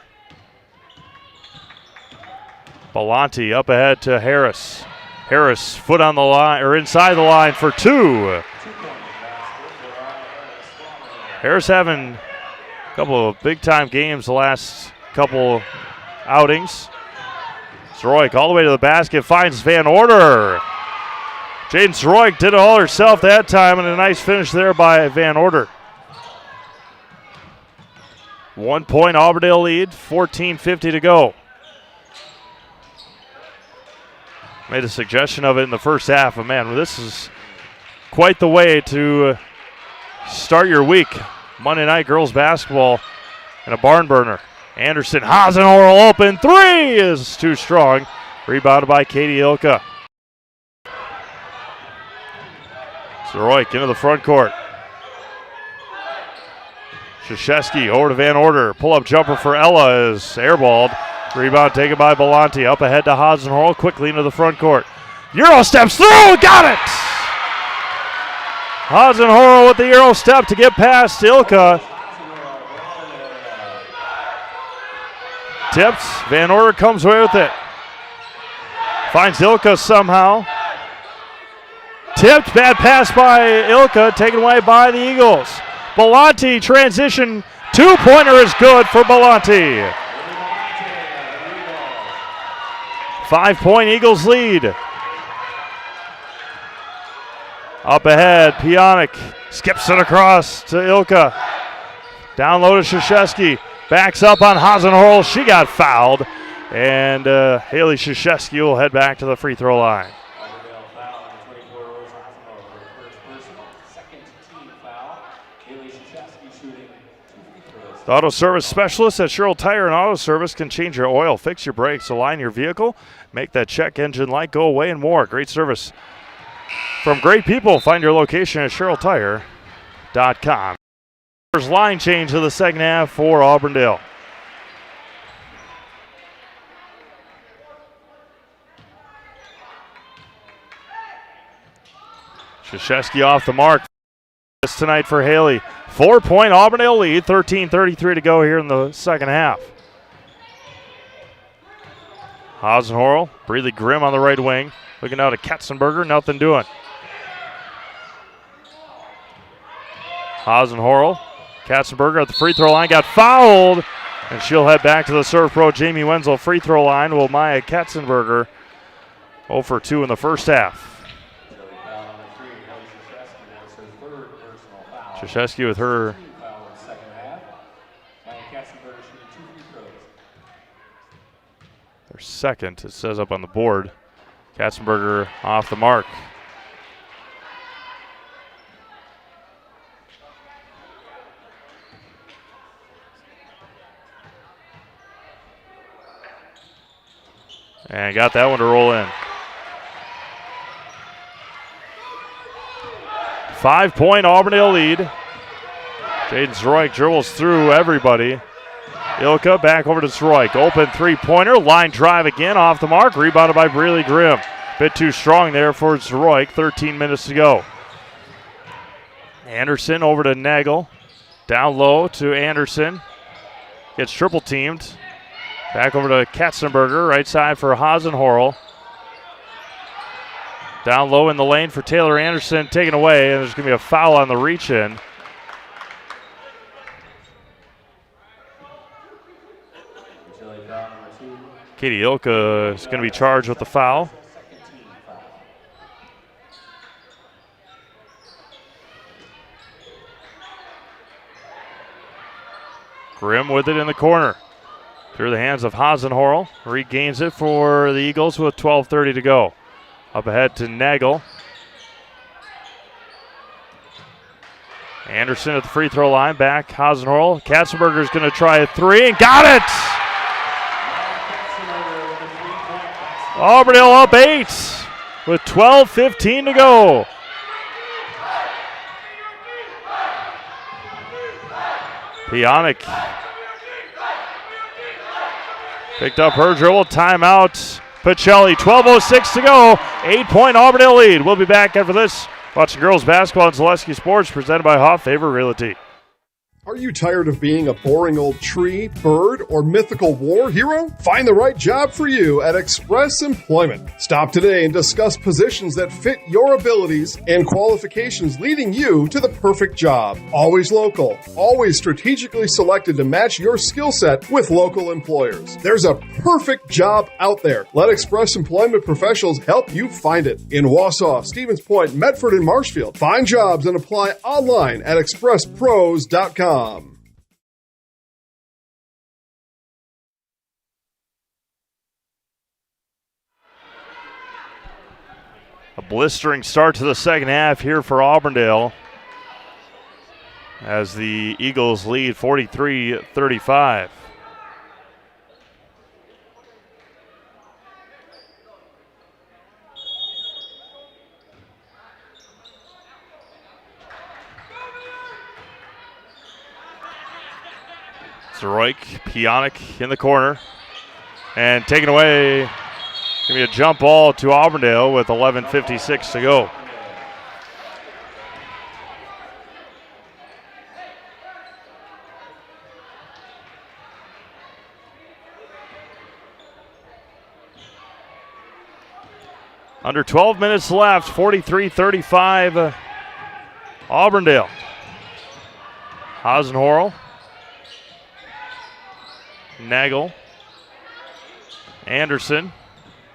Belanti up ahead to Harris. Harris foot on the line, or inside the line for 2. Harris having a couple of big-time games the last couple outings. Zroik all the way to the basket, finds Van Order. Jaden Zroik did it all herself that time, and a nice finish there by Van Order. 1 point Auburndale lead, 14:50 to go. Made a suggestion of it in the first half, but man, this is quite the way to start your week. Monday night girls basketball and a barn burner. Anderson, Hasenhorrell open, 3 is too strong. Rebounded by Katie Ilka. Zroik into the front court. Krzyzewski over to Van Order. Pull-up jumper for Ella is airballed. Rebound taken by Belanti. Up ahead to Hasenhorrell, quickly into the front court. Euro steps through, got it! Hasenhorrell with the Euro step to get past Ilka. Tips, Van Order comes away with it. Finds Ilka somehow. Tipped, bad pass by Ilka, taken away by the Eagles. Belanti transition, 2-pointer is good for Belanti. 5-point Eagles lead. Up ahead, Pionik skips it across to Ilka. Down low to Krzyzewski. Backs up on Hasenhorrell. She got fouled. And Haley Krzyzewski will head back to the free throw line. The auto service specialist at Sherrill Tire and Auto Service can change your oil, fix your brakes, align your vehicle, make that check engine light go away, and more. Great service from great people. Find your location at SherrillTire.com. First line change of the second half for Auburndale. Krzyzewski off the mark. This tonight for Haley. 4-point Auburndale lead, 13:33 to go here in the second half. Hasenhorrell, Breeley Grimm on the right wing. Looking out at Katzenberger, nothing doing. Hasenhorrell, Katzenberger at the free throw line, got fouled, and she'll head back to the serve pro Jamie Wenzel free throw line. Will Maya Katzenberger 0 for 2 in the first half. Krzyzewski with her second, it says up on the board. Katzenberger off the mark. And got that one to roll in. 5-point Auburndale lead. Jaden Zroik dribbles through everybody. Ilka back over to Zroik. Open three-pointer. Line drive again off the mark. Rebounded by Breeley Grimm. Bit too strong there for Zroik. 13 minutes to go. Anderson over to Nagel. Down low to Anderson. Gets triple teamed. Back over to Katzenberger. Right side for Hasenhorl. Down low in the lane for Taylor Anderson. Taken away, and there's going to be a foul on the reach-in. Katie Ilka is going to be charged with the foul. Grimm with it in the corner. Through the hands of Hasenhorl. Regains it for the Eagles with 12:30 to go. Up ahead to Nagel. Anderson at the free throw line. Back Hasenhorl. Katzenberger's going to try a three and got it! Auburndale up 8 with 12:15 to go. Pionic picked up her dribble. Timeout. Pacelli, 12:06 to go. 8-point Auburndale lead. We'll be back after this. Watching girls basketball on Zaleski Sports, presented by Hoff Favor Realty. Are you tired of being a boring old tree, bird, or mythical war hero? Find the right job for you at Express Employment. Stop today and discuss positions that fit your abilities and qualifications, leading you to the perfect job. Always local, always strategically selected to match your skill set with local employers. There's a perfect job out there. Let Express Employment professionals help you find it. In Wausau, Stevens Point, Medford, and Marshfield. Find jobs and apply online at expresspros.com. A blistering start to the second half here for Auburndale as the Eagles lead 43-35. Zroik, Pionic in the corner, and taken away. Going to be a jump ball to Auburndale with 11:56 to go. Under 12 minutes left, 43-35 Auburndale. Hasenhorl. Nagel. Anderson.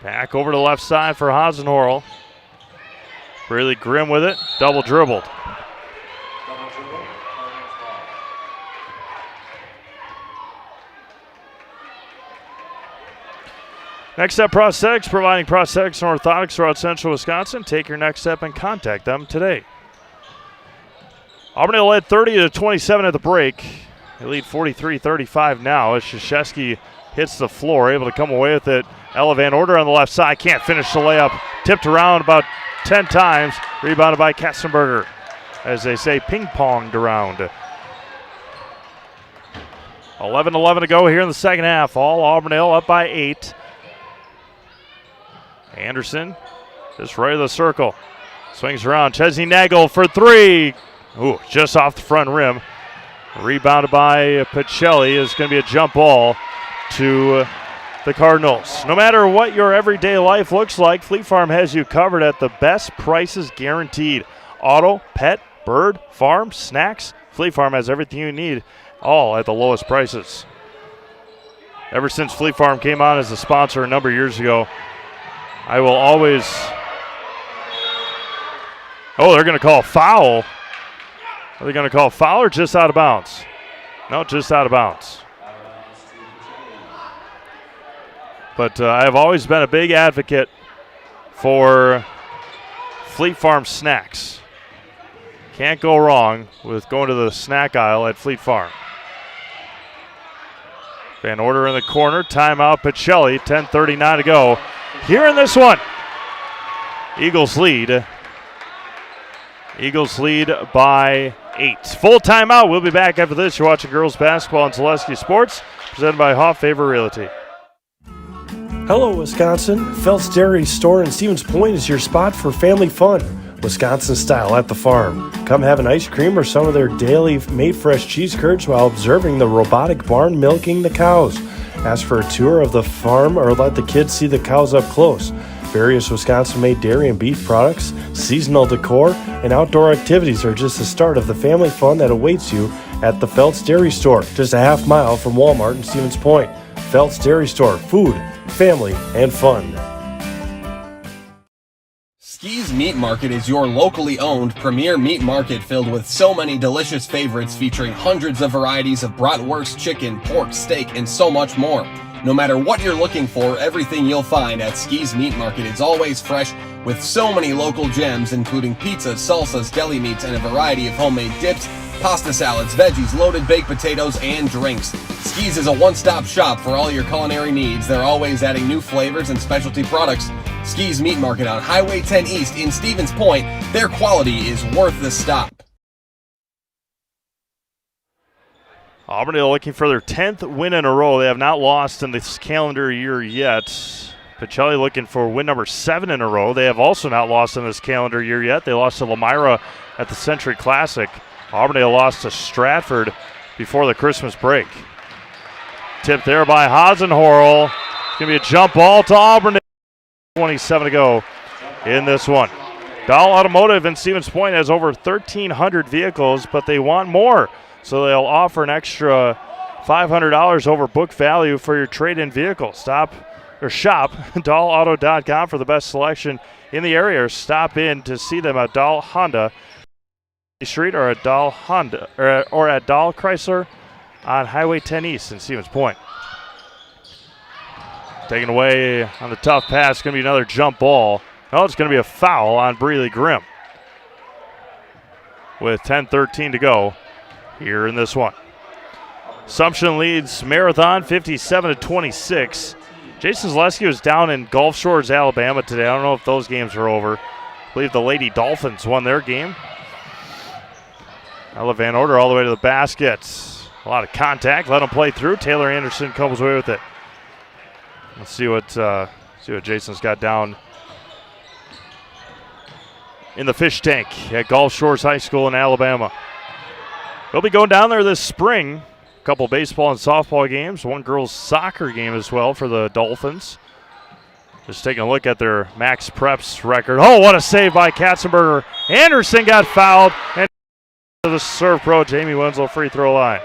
Back over to the left side for Hasenhorl. Breeley Grimm with it. Double dribbled. Next Step Prosthetics, providing prosthetics and orthotics throughout central Wisconsin. Take your next step and contact them today. Auburndale led 30-27 at the break. They lead 43-35 now as Krzyzewski hits the floor, able to come away with it. Ella Van Order on the left side, can't finish the layup. Tipped around about 10 times. Rebounded by Katzenberger. As they say, ping-ponged around. 11-11 to go here in the second half. All Auburndale up by 8. Anderson just right of the circle. Swings around. Chesney Nagel for three. Ooh, just off the front rim. Rebounded by Pacelli. Is going to be a jump ball to the Cardinals. No matter what your everyday life looks like, Fleet Farm has you covered at the best prices guaranteed. Auto, pet, bird, farm, snacks. Fleet Farm has everything you need, all at the lowest prices. Ever since Fleet Farm came on as a sponsor a number of years ago, I will always... Oh, they're going to call a foul Are they going to call foul or just out of bounds? No, just out of bounds. But I have always been a big advocate for Fleet Farm snacks. Can't go wrong with going to the snack aisle at Fleet Farm. Van Order in the corner, timeout Pacelli, 10:39 to go. Here in this one, Eagles lead. Eagles lead by 8. Full timeout. We'll be back after this. You're watching girls basketball on Zaleski Sports, presented by Hoff Favor Realty. Hello, Wisconsin. Phelps Dairy Store in Stevens Point is your spot for family fun. Wisconsin style at the farm. Come have an ice cream or some of their daily made fresh cheese curds while observing the robotic barn milking the cows. Ask for a tour of the farm or let the kids see the cows up close. Various Wisconsin-made dairy and beef products, seasonal decor, and outdoor activities are just the start of the family fun that awaits you at the Phelps Dairy Store, just a half mile from Walmart in Stevens Point. Phelps Dairy Store, food, family, and fun. Ski's Meat Market is your locally owned premier meat market filled with so many delicious favorites featuring hundreds of varieties of bratwurst, chicken, pork, steak, and so much more. No matter what you're looking for, everything you'll find at Ski's Meat Market is always fresh with so many local gems including pizzas, salsas, deli meats, and a variety of homemade dips, pasta salads, veggies, loaded baked potatoes, and drinks. Ski's is a one-stop shop for all your culinary needs. They're always adding new flavors and specialty products. Ski's Meat Market on Highway 10 East in Stevens Point. Their quality is worth the stop. Auburndale looking for their 10th win in a row. They have not lost in this calendar year yet. Pacelli looking for win number 7 in a row. They have also not lost in this calendar year yet. They lost to Lamira at the Century Classic. Auburndale lost to Stratford before the Christmas break. Tipped there by Hasenhorl. It's going to be a jump ball to Auburndale. 27 to go in this one. Dahl Automotive in Stevens Point has over 1,300 vehicles, but they want more. So they'll offer an extra $500 over book value for your trade-in vehicle. Shop dahlauto.com for the best selection in the area, or stop in to see them at Dahl Honda Street or at Dahl Honda or at Dahl Chrysler on Highway 10 East in Stevens Point. Taken away on the tough pass, going to be another jump ball. Oh, it's going to be a foul on Breeley Grimm with 10:13 to go here in this one. Assumption leads Marathon 57-26. Jason Zaleski was down in Gulf Shores, Alabama today. I don't know if those games are over. I believe the Lady Dolphins won their game. Ella Van Order all the way to the basket. A lot of contact. Let him play through. Taylor Anderson comes away with it. Let's see what Jason's got down in the fish tank at Gulf Shores High School in Alabama. We'll be going down there this spring. A couple baseball and softball games, one girls soccer game as well for the Dolphins. Just taking a look at their Max Preps record. Oh, what a save by Katzenberger. Anderson got fouled, and the serve pro Jamie Winslow free throw line.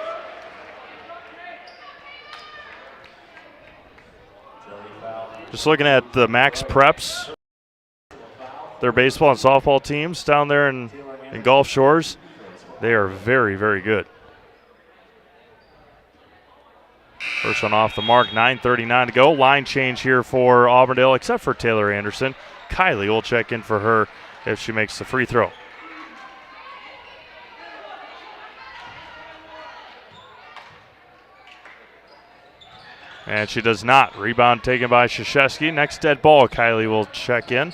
Just looking at the Max Preps, their baseball and softball teams down there in Gulf Shores. They are very, very good. First one off the mark, 9:39 to go. Line change here for Auburndale, except for Taylor Anderson. Kylie will check in for her if she makes the free throw. And she does not. Rebound taken by Krzyzewski. Next dead ball, Kylie will check in.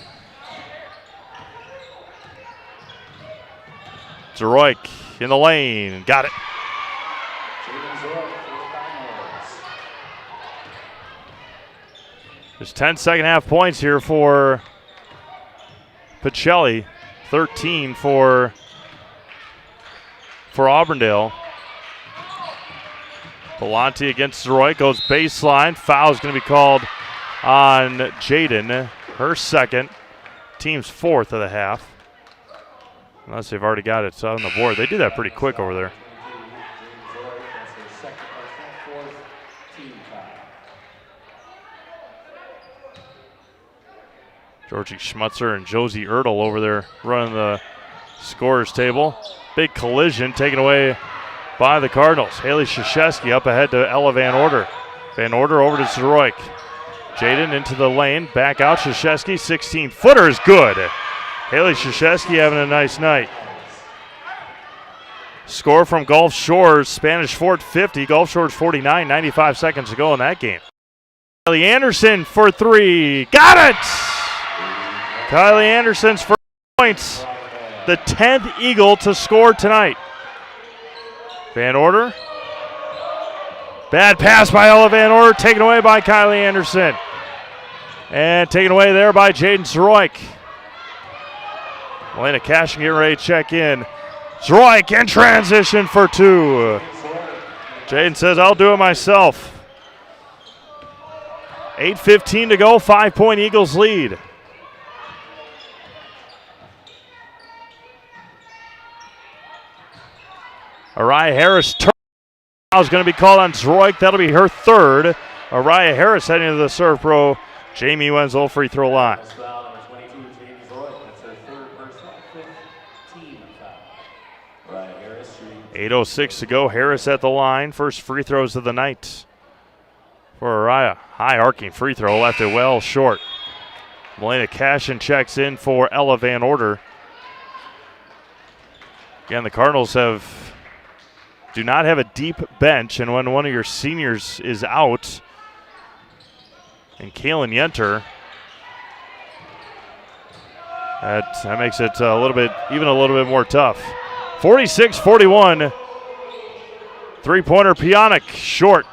Zeroik in the lane. Got it. There's 10 second half points here for Pacelli. 13 for Auburndale. Belanti against Zeroik, goes baseline. Foul is going to be called on Jaden. Her second, team's fourth of the half. Unless they've already got it on the board. They do that pretty quick over there. Georgie Schmutzer and Josie Ertl over there running the Scorers table. Big collision taken away by the Cardinals. Haley Krzyzewski up ahead to Ella Van Order. Van Order over to Zroik. Jaden into the lane, back out. Krzyzewski, 16-footer is good. Haley Krzyzewski having a nice night. Score from Gulf Shores, Spanish Fort 50, Gulf Shores 49, 95 seconds to go in that game. Kylie Anderson for three, got it! Kylie Anderson's first points, the 10th Eagle to score tonight. Van Order. Bad pass by Ella Van Order, taken away by Kylie Anderson. And taken away there by Jaden Zroik. Elena Cashin getting ready to check in. Zroik in transition for two. Jaden says, I'll do it myself. 8:15 to go, 5-point Eagles lead. Araya Harris now is going to be called on Zroik. That'll be her third. Araya Harris heading to the serve pro. Jamie Wenzel free throw line. 8:06 to go. Harris at the line. First free throws of the night for Araya. High arcing free throw, left it well short. Melena Cashin checks in for Ella Van Order. Again, the Cardinals do not have a deep bench, and when one of your seniors is out, and Kaylin Yenter, that makes it a little bit more tough. 46-41. Three-pointer Pionic short.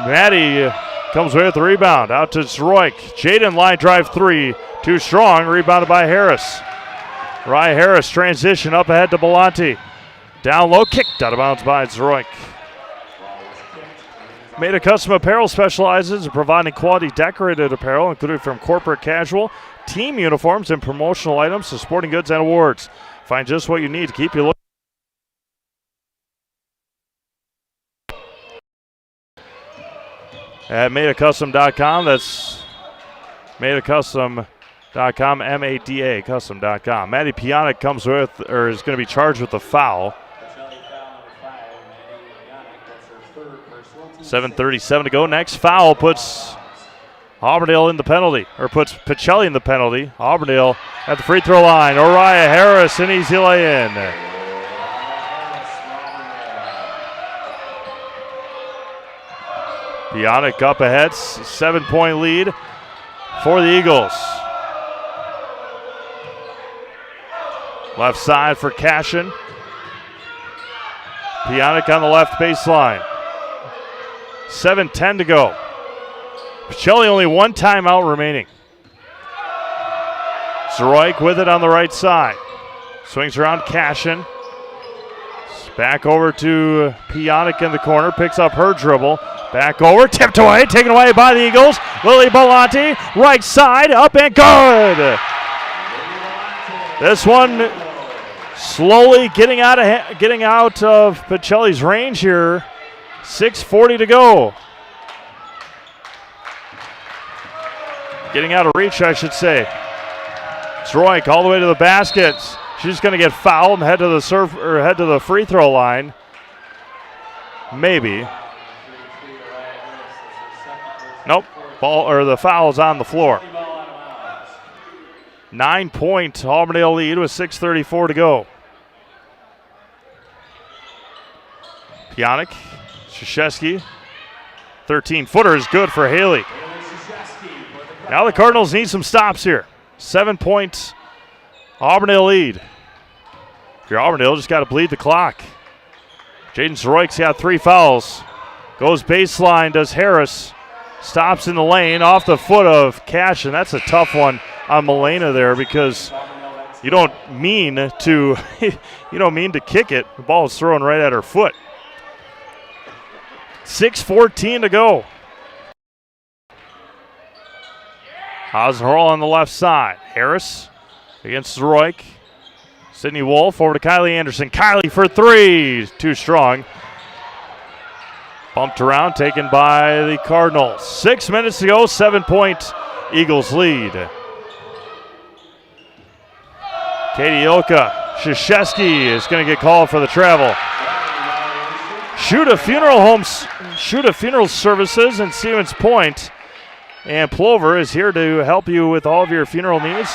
Maddie comes away with the rebound. Out to Zroik. Jaden line drive three. Too strong. Rebounded by Harris. Rye Harris transition up ahead to Belanti. Down low. Kicked out of bounds by Zroik. Made a Custom Apparel specializes in providing quality decorated apparel, including from corporate casual, team uniforms, and promotional items to sporting goods and awards. Find just what you need to keep you looking. At madeacustom.com, that's madeacustom.com, MADA custom.com. Maddie Pionic is going to be charged with a foul. 7:37 to go. Next foul puts Auburndale in the penalty, or puts Pacelli in the penalty. Auburndale at the free throw line. Araya Harris, an easy lay-in. Pionic up ahead, 7-point lead for the Eagles. Left side for Cashin. Pionic on the left baseline. 7:10 to go. Pacelli only one timeout remaining. Zroik with it on the right side. Swings around Cashin. Back over to Pionic in the corner. Picks up her dribble. Back over. Tipped away. Taken away by the Eagles. Lily Belanti. Right side. Up and good. This one slowly getting out of Pacelli's range here. 6:40 to go. Getting out of reach, I should say. Zroik all the way to the basket. She's going to get fouled and head to the free throw line. Maybe. Nope. The foul's on the floor. 9-point Auburndale lead with 6:34 to go. Pionic, Krzyzewski, 13-footer is good for Haley. Now the Cardinals need some stops here. 7-point Auburndale lead. If you're Auburndale, just got to bleed the clock. Jaden Zroik's got 3 fouls. Goes baseline, does Harris. Stops in the lane, off the foot of Cashin. That's a tough one on Melena there because you don't mean to kick it. The ball is thrown right at her foot. 6:14 to go. Hasenhorl on the left side. Harris against Zroik. Sydney Wolf over to Kylie Anderson. Kylie for 3. Too strong. Bumped around, taken by the Cardinals. 6 minutes to go, 7-point Eagles lead. Katie Ilka Krzyzewski is going to get called for the travel. Shuta Funeral Services in Stevens Point and Plover is here to help you with all of your funeral needs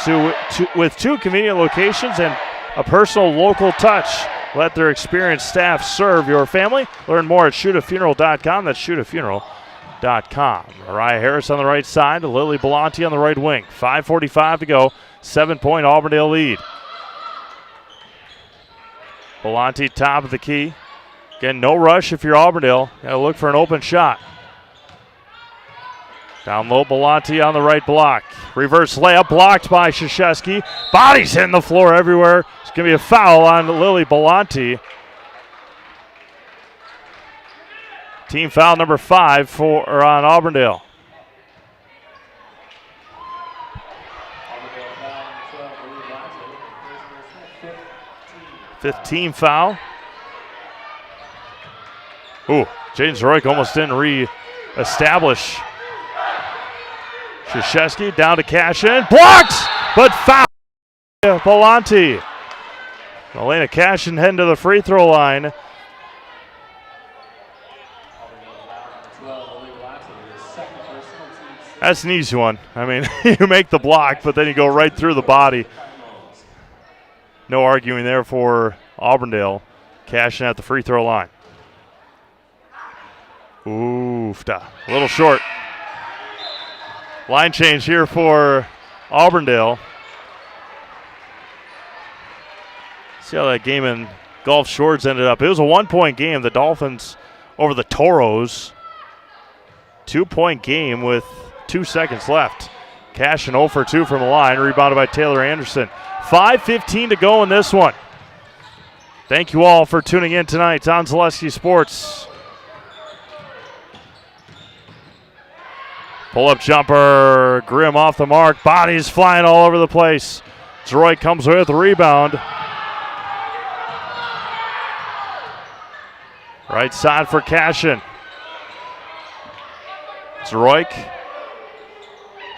with 2 convenient locations and a personal local touch. Let their experienced staff serve your family. Learn more at shootafuneral.com. That's shootafuneral.com. Mariah Harris on the right side, Lily Belanti on the right wing. 5:45 to go. 7-point Auburndale lead. Belanti top of the key. Again, no rush if you're Auburndale. Got to look for an open shot. Down low, Belanti on the right block. Reverse layup blocked by Krzyzewski. Bodies hitting the floor everywhere. It's going to be a foul on Lily Belanti. Team foul number 5 on Auburndale. Fifth team foul. Ooh, Jaden Zroik almost didn't re-establish. Krzyzewski down to Cashin. Blocked, but foul. Belanti. Elena Cashin heading to the free throw line. That's an easy one. I mean, you make the block, but then you go right through the body. No arguing there for Auburndale. Cashin at the free throw line. Oofta. A little short. Line change here for Auburndale. See how that game in Gulf Shores ended up. It was a 1-point game. The Dolphins over the Toros. 2-point game with 2 seconds left. Cashin 0 for 2 from the line. Rebounded by Taylor Anderson. 5:15 to go in this one. Thank you all for tuning in tonight on Zaleski Sports. Pull-up jumper, Grimm off the mark. Bodies flying all over the place. Zroik comes with the rebound. Right side for Cashin. Zroik.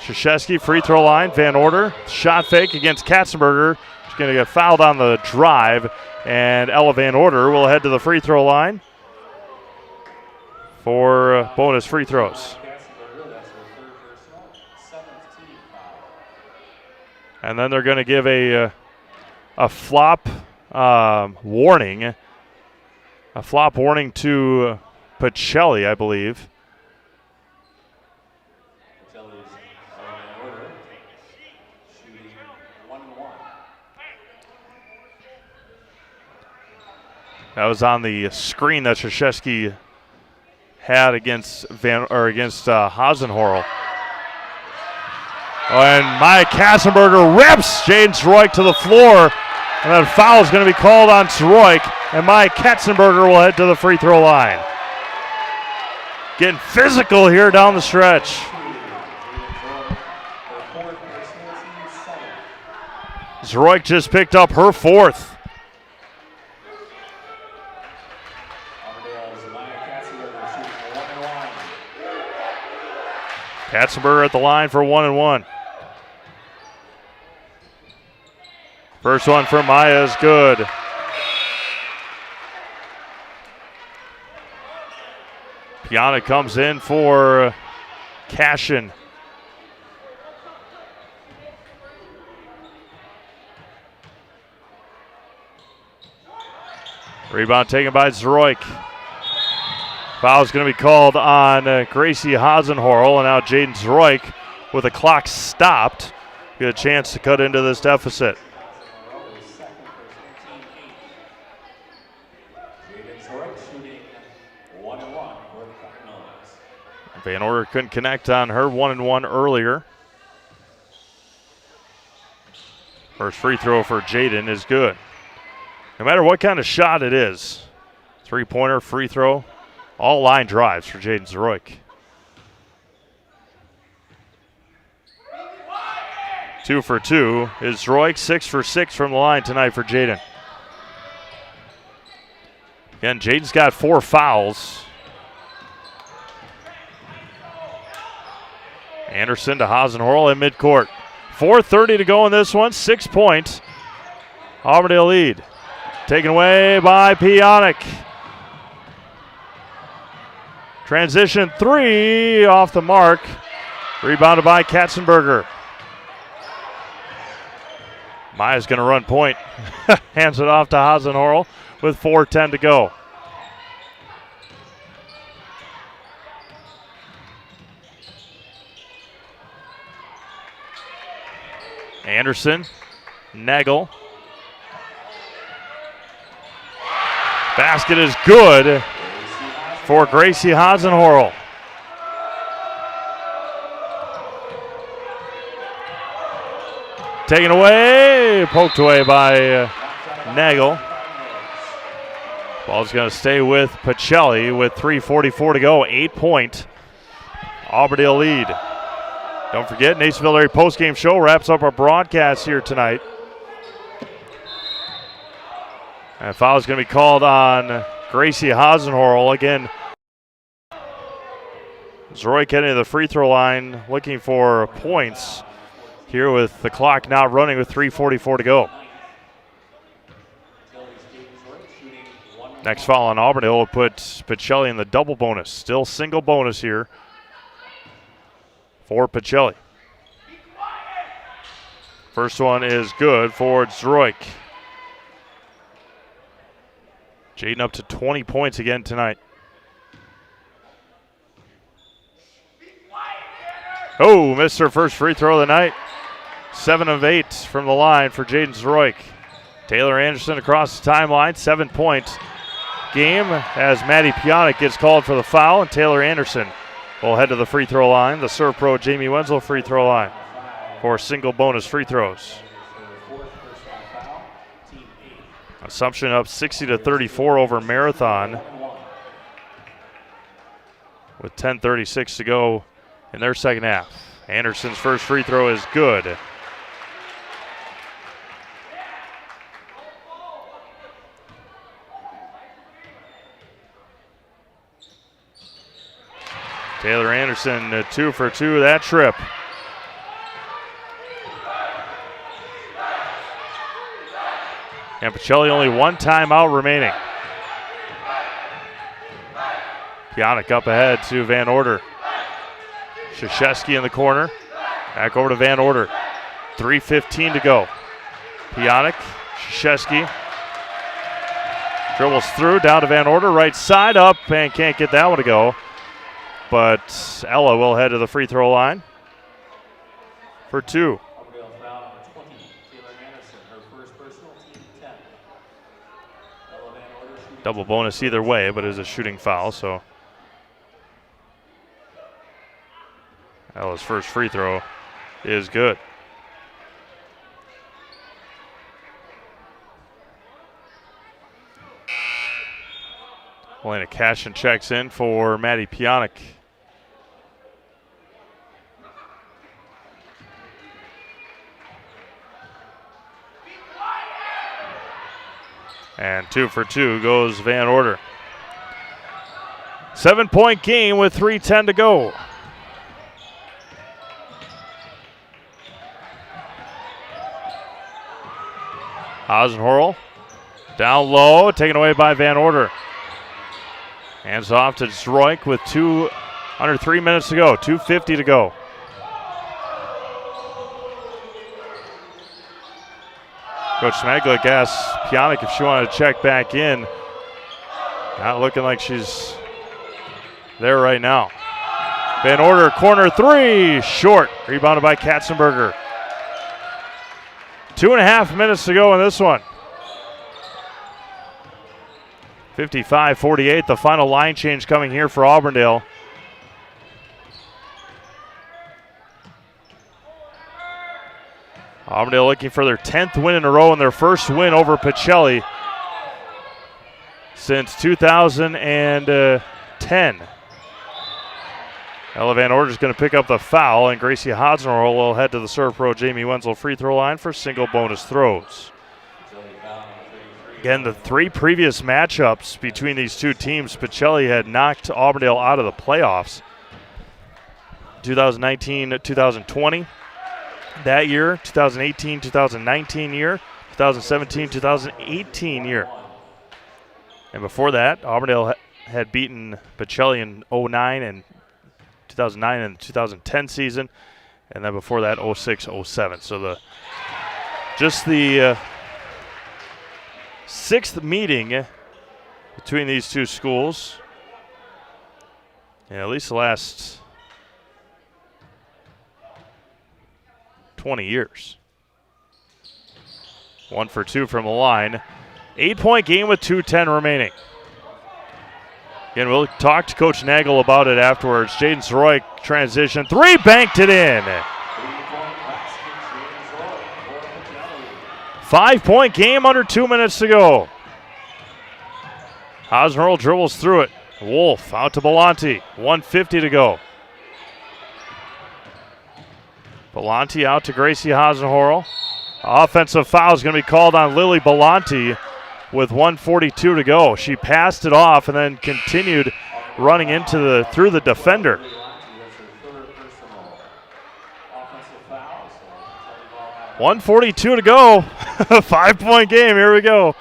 Krzyzewski, free throw line. Van Order, shot fake against Katzenberger. She's going to get fouled on the drive. And Ella Van Order will head to the free throw line for bonus free throws. And then they're going to give a flop warning. A flop warning to Pacelli, I believe. That was on the screen that Krzyzewski had against Hasenhorl. And Maya Kassenberger rips Jaden Zroik to the floor. And then foul is going to be called on Zroik. And Maya Katzenberger will head to the free throw line. Getting physical here down the stretch. Zroik just picked up her 4th. Katzenberger at the line for 1 and 1. First one for Maya is good. Piana comes in for Cashin. Rebound taken by Zroik. Foul's going to be called on Gracie Hasenhorl, and now Jaden Zroik with the clock stopped. Get a chance to cut into this deficit. Van Order couldn't connect on her 1 and 1 earlier. First free throw for Jaden is good. No matter what kind of shot it is, 3-pointer, free throw, all line drives for Jaden Zroik. 2 for 2 is Zroik. 6 for 6 from the line tonight for Jaden. Again, Jaden's got 4 fouls. Anderson to Hasenhorl in midcourt. 4:30 to go in this one. 6 points. Auburndale lead. Taken away by Pionic. Transition 3 off the mark. Rebounded by Katzenberger. Maya's going to run point. Hands it off to Hasenhorl with 4:10 to go. Anderson, Nagel. Basket is good for Gracie Hasenhorl. Taken away, poked away by Nagel. Ball's going to stay with Pacelli with 3:44 to go. 8-point Auburndale lead. Don't forget, Nasonville Area Postgame Show wraps up our broadcast here tonight. And foul is going to be called on Gracie Hasenhorl. Again, Zroyk heading to the free throw line looking for points here with the clock now running with 3:44 to go. Next foul on Auburndale will put Pacelli in the double bonus. Still single bonus here for Pacelli. First one is good for Zroyk. Jaden up to 20 points again tonight. Oh, missed her first free throw of the night. 7 of 8 from the line for Jaden Zroyk. Taylor Anderson across the timeline, 7-point game as Maddie Pionic gets called for the foul, and Taylor Anderson will head to the free throw line. The serve pro Jamie Wenzel free throw line for single bonus free throws. Assumption up 60-34 over Marathon with 10:36 to go in their second half. Anderson's first free throw is good. Taylor Anderson 2 for 2 that trip. And Pacelli only one timeout remaining. Pionic up ahead to Van Order. Krzyzewski in the corner. Back over to Van Order. 3:15 to go. Pionic, Krzyzewski. Dribbles through, down to Van Order. Right side up and can't get that one to go. But Ella will head to the free throw line for 2. Double bonus either way, but it is a shooting foul, so Ella's first free throw is good. Elena Cashin checks in for Maddie Pionic. And 2 for 2 goes Van Order. 7-point game with 3:10 to go. Hasenhorl down low, taken away by Van Order. Hands off to Zroyk with under 3 minutes to go, 2:50 to go. Coach Smaglik asked Pionic if she wanted to check back in. Not looking like she's there right now. Van Order, corner 3, short. Rebounded by Katzenberger. 2.5 minutes to go in this one. 55-48, the final line change coming here for Auburndale. Auburndale looking for their 10th win in a row and their first win over Pacelli since 2010. Ella Van Order is going to pick up the foul, and Gracie Hasenhorl will head to the serve pro Jamie Wenzel free throw line for single bonus throws. Again, the 3 previous matchups between these two teams, Pacelli had knocked Auburndale out of the playoffs. 2019-2020. That year, 2018-2019 year, 2017-2018 year. And before that, Auburndale had beaten Pacelli in 2009 and 2010 season, and then before that 06-07. So the sixth meeting between these two schools, and at least the last 20 years. 1 for 2 from the line. 8-point game with 2:10 remaining. Again, we'll talk to Coach Nagel about it afterwards. Jaden Soroy transition. 3, banked it in. 5-point game, under 2 minutes to go. Hasenhurl dribbles through it. Wolf out to Belanti. 1:50 to go. Belanti out to Gracie Hasenhurl. Offensive foul is going to be called on Lily Belanti with 1:42 to go. She passed it off and then continued running through the defender. $1:42 to go. 5-point game. Here we go.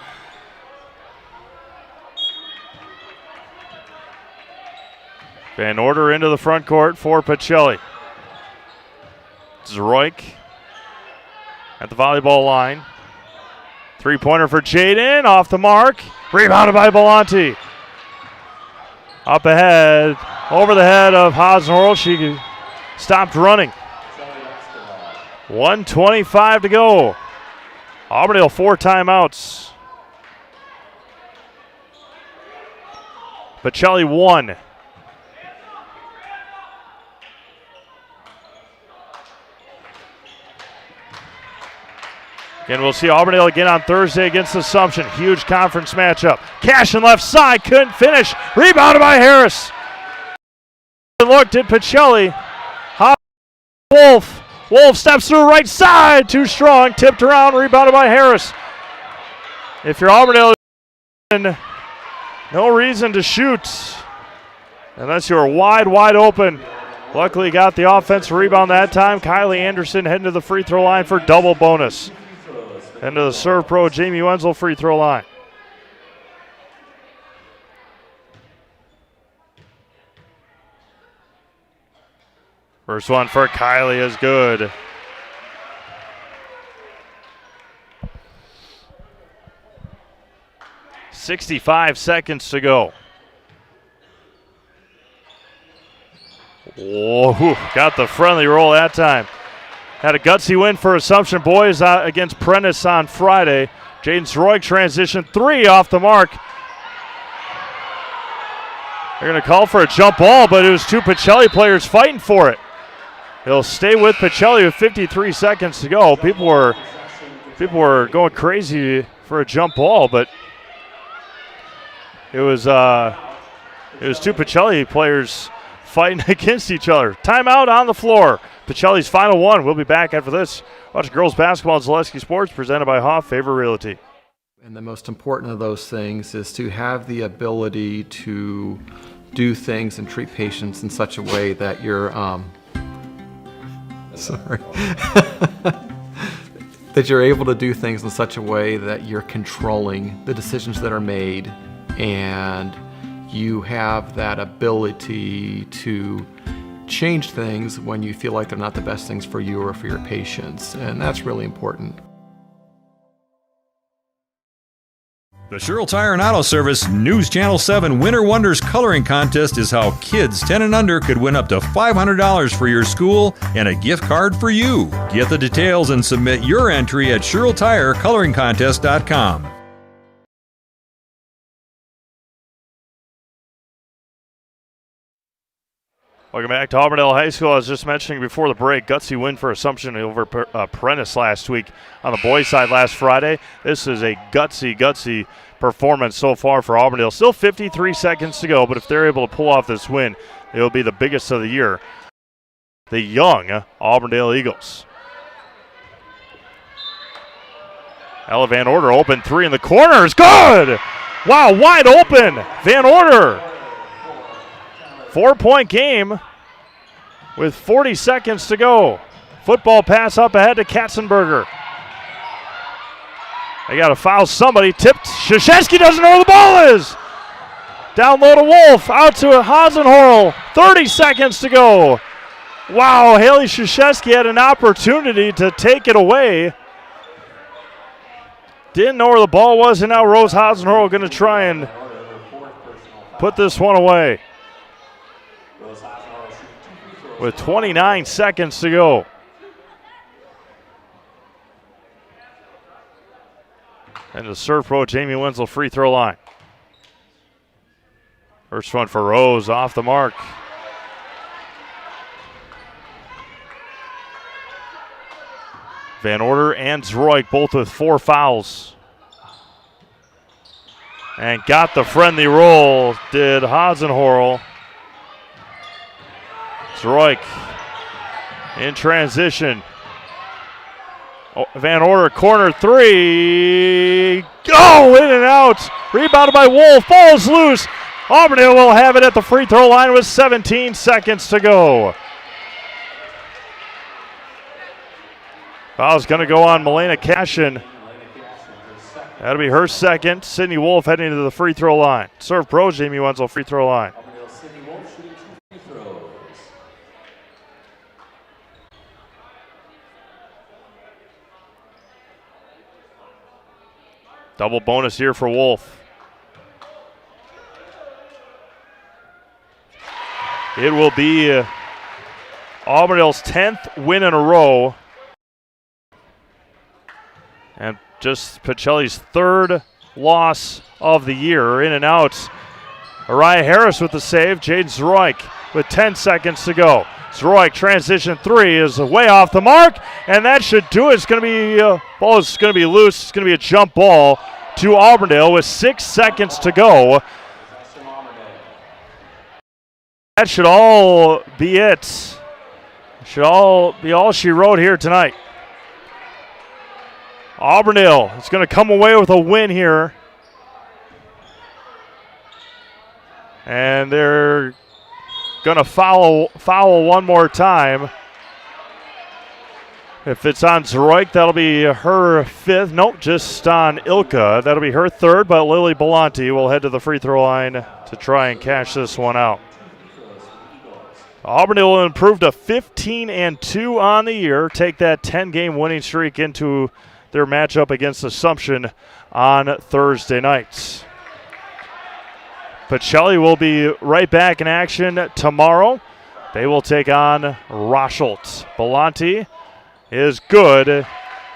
Van Order into the front court for Pacelli. Zroik at the volleyball line. 3-pointer for Jaden, off the mark. Rebounded by Belanti. Up ahead, over the head of Hasenhurl. She stopped running. 1:25 to go. Auburndale 4 timeouts. Pacelli 1. And we'll see Auburndale again on Thursday against Assumption. Huge conference matchup. Cashin left side, couldn't finish. Rebounded by Harris. Looked at Pacelli. Wolf. Wolf steps through right side. Too strong. Tipped around. Rebounded by Harris. If you're Auburndale, no reason to shoot unless you're wide open. Luckily got the offensive rebound that time. Kylie Anderson heading to the free throw line for double bonus. And to the serve pro, Jamie Wenzel, free throw line. First one for Kylie is good. .65 seconds to go. Whoa, got the friendly roll that time. Had a gutsy win for Assumption boys against Prentice on Friday. Jaden Soroy transition 3 off the mark. They're going to call for a jump ball, but it was 2 Pacelli players fighting for it. He'll stay with Pacelli with 53 seconds to go. People were going crazy for a jump ball, but it was 2 Pacelli players fighting against each other. Timeout on the floor. Pacelli's final one. We'll be back after this. Watch girls basketball on Zaleski Sports, presented by Hoff Favor Realty. And the most important of those things is to have the ability to do things and treat patients in such a way that you're, that you're able to do things in such a way that you're controlling the decisions that are made, and you have that ability to change things when you feel like they're not the best things for you or for your patients, and that's really important. The Sherrill Tire and Auto Service News Channel 7 Winter Wonders Coloring Contest is how kids 10 and under could win up to $500 for your school and a gift card for you. Get the details and submit your entry at SherrillTireColoringContest.com. Welcome back to Auburndale High School. I was just mentioning before the break, gutsy win for Assumption over Prentice last week on the boys' side last Friday. This is a gutsy performance so far for Auburndale. Still 53 seconds to go, but if they're able to pull off this win, it will be the biggest of the year. The young Auburndale Eagles. Ella Van Order open 3 in the corner is good! Wow, wide open! Van Order. 4-point game with 40 seconds to go. Football pass up ahead to Katzenberger. They got to foul somebody. Tipped. Krzyzewski doesn't know where the ball is. Down low to Wolf. Out to Hasenhorl. 30 seconds to go. Wow, Haley Krzyzewski had an opportunity to take it away. Didn't know where the ball was, and now Rose Hasenhorl going to try and put this one away. With 29 seconds to go. And the serve pro, Jamie Wenzel, free throw line. First one for Rose, off the mark. Van Order and Zroik both with 4 fouls. And got the friendly roll, did Hasenhorl. Zroik in transition. Van Order, corner 3. Go in and out. Rebounded by Wolf. Ball's loose. Auburndale will have it at the free throw line with 17 seconds to go. Foul's going to go on Milena Cashin. That'll be her second. Sydney Wolf heading to the free throw line. Serve pro, Jamie Wenzel, free throw line. Double bonus here for Wolf. It will be Auburndale's 10th win in a row. And just Pacelli's 3rd loss of the year. In and out. Araya Harris with the save. Jaden Zroik with 10 seconds to go. Zroik transition 3 is way off the mark, and that should do it. It's going to be ball is going to be loose. It's going to be a jump ball to Auburndale with 6 seconds to go. That should all be it. Should all be all she wrote here tonight. Auburndale is going to come away with a win here. And they're going to foul one more time. If it's on Zroik, that'll be her 5th. Nope, just on Ilka. That'll be her 3rd, but Lily Belanti will head to the free throw line to try and cash this one out. Auburndale will improve to 15-2 on the year. Take that 10-game winning streak into their matchup against Assumption on Thursday nights. Pacelli will be right back in action tomorrow. They will take on Rosholt. Belanti is good,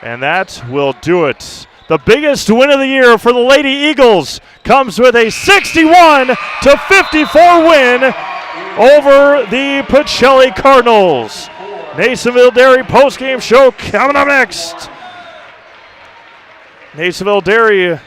and that will do it. The biggest win of the year for the Lady Eagles comes with a 61-54 win over the Pacelli Cardinals. Nasonville Dairy postgame show coming up next. Nasonville Dairy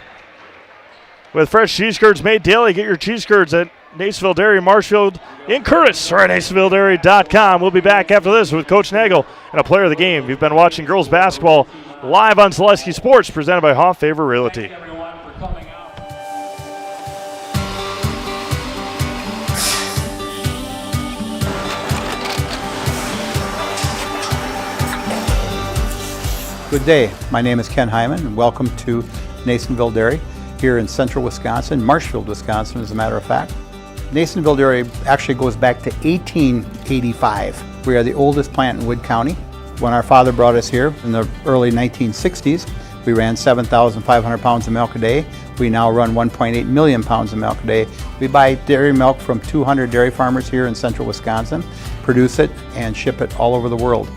with fresh cheese curds made daily. Get your cheese curds at Nasonville Dairy, Marshfield, in Curtis, or at NasonvilleDairy.com. We'll be back after this with Coach Nagel and a player of the game. You've been watching girls basketball live on Zaleski Sports, presented by Hoff Favor Realty. Good day. My name is Ken Hyman, and welcome to Nasonville Dairy here in central Wisconsin, Marshfield, Wisconsin, as a matter of fact. Nasonville Dairy actually goes back to 1885. We are the oldest plant in Wood County. When our father brought us here in the early 1960s, we ran 7,500 pounds of milk a day. We now run 1.8 million pounds of milk a day. We buy dairy milk from 200 dairy farmers here in central Wisconsin, produce it, and ship it all over the world.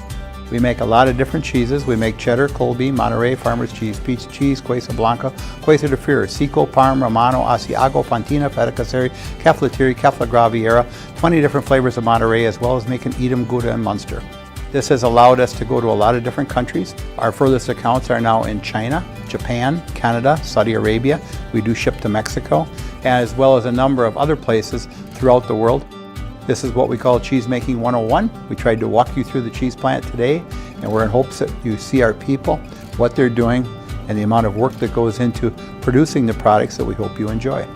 We make a lot of different cheeses. We make cheddar, Colby, Monterey, Farmer's Cheese, Peach Cheese, Quesa Blanca, Quesa de Fury, Seco, Parm, Romano, Asiago, Fontina, Feta Caseri, Keflatiri, Kefla Graviera, 20 different flavors of Monterey, as well as making Edam, Gouda, and Munster. This has allowed us to go to a lot of different countries. Our furthest accounts are now in China, Japan, Canada, Saudi Arabia. We do ship to Mexico, as well as a number of other places throughout the world. This is what we call Cheese Making 101. We tried to walk you through the cheese plant today, and we're in hopes that you see our people, what they're doing, and the amount of work that goes into producing the products that we hope you enjoy.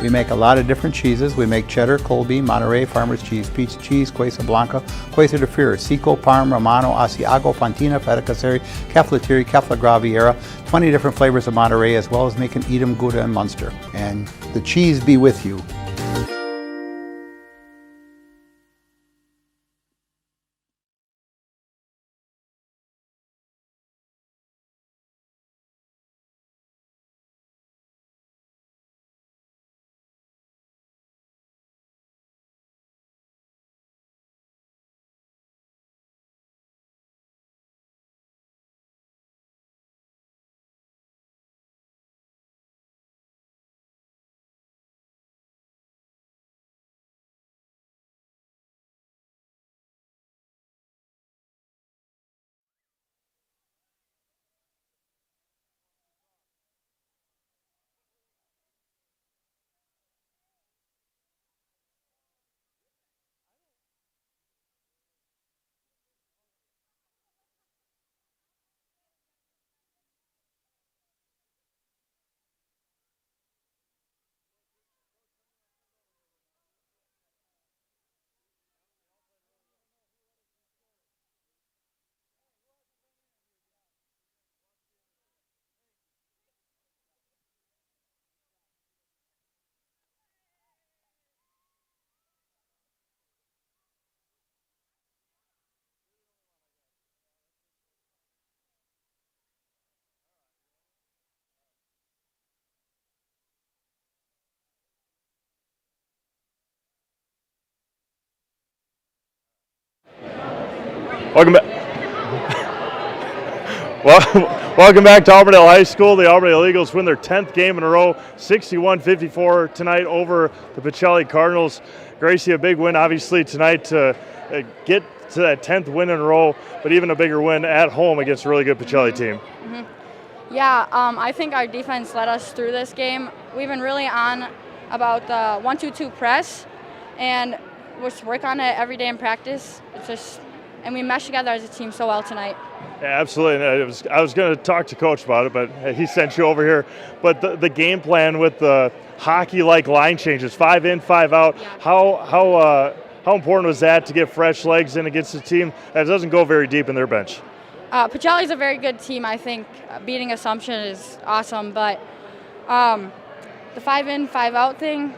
We make a lot of different cheeses. We make cheddar, Colby, Monterey, Farmer's Cheese, Pizza Cheese, Quesa Blanca, Quesa de Freer, Seco, Parm, Romano, Asiago, Fontina, Feta Caseri, Caflateri, Cafla Graviera, 20 different flavors of Monterey, as well as making Edam, Gouda, and Munster. And the cheese be with you. Welcome back. Welcome back to Auburndale High School. The Auburndale Eagles win their 10th game in a row, 61-54 tonight over the Pacelli Cardinals. Gracie, a big win obviously tonight to get to that 10th win in a row, but even a bigger win at home against a really good Pacelli team. Mm-hmm. Yeah, I think our defense led us through this game. We've been really on about the 1-2-2 press, and we work on it every day in practice. And we mesh together as a team so well tonight. Yeah, absolutely. And I was going to talk to Coach about it, but he sent you over here. But the game plan with the hockey-like line changes, 5 in, 5 out, yeah. How important was that to get fresh legs in against a team that doesn't go very deep in their bench? Pacelli's a very good team, I think. Beating Assumption is awesome, but the 5 in, 5 out thing,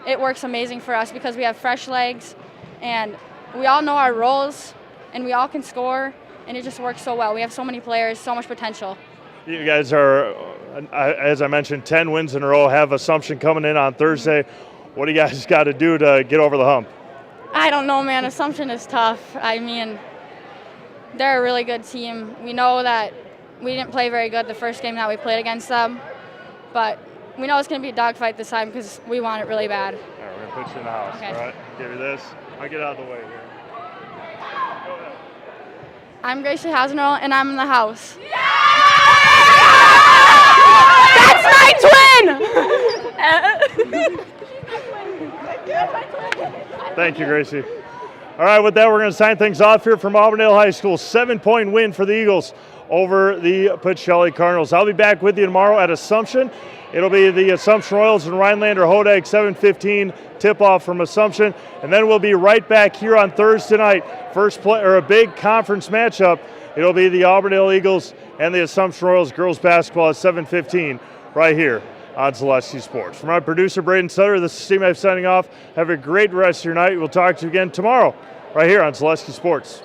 it works amazing for us because we have fresh legs and we all know our roles. And we all can score, and it just works so well. We have so many players, so much potential. You guys are, as I mentioned, 10 wins in a row, have Assumption coming in on Thursday. What do you guys got to do to get over the hump? I don't know, man. Assumption is tough. I mean, they're a really good team. We know that we didn't play very good the first game that we played against them, but we know it's going to be a dogfight this time because we want it really bad. All right, we're going to put you in the house, okay. All right? Give you this. I'll get out of the way here. I'm Gracie Hasnell, and I'm in the house. Yeah! That's my twin! Thank you, Gracie. All right, with that, we're going to sign things off here from Auburndale High School. 7-point win for the Eagles over the Pacelli Cardinals. I'll be back with you tomorrow at Assumption. It'll be the Assumption Royals and Rhinelander Hodag, 7:15 tip-off from Assumption. And then we'll be right back here on Thursday night. A big conference matchup. It'll be the Auburndale Eagles and the Assumption Royals girls basketball at 7:15 right here on Zaleski Sports. From my producer, Braden Sutter, this is Steve Knife signing off. Have a great rest of your night. We'll talk to you again tomorrow right here on Zaleski Sports.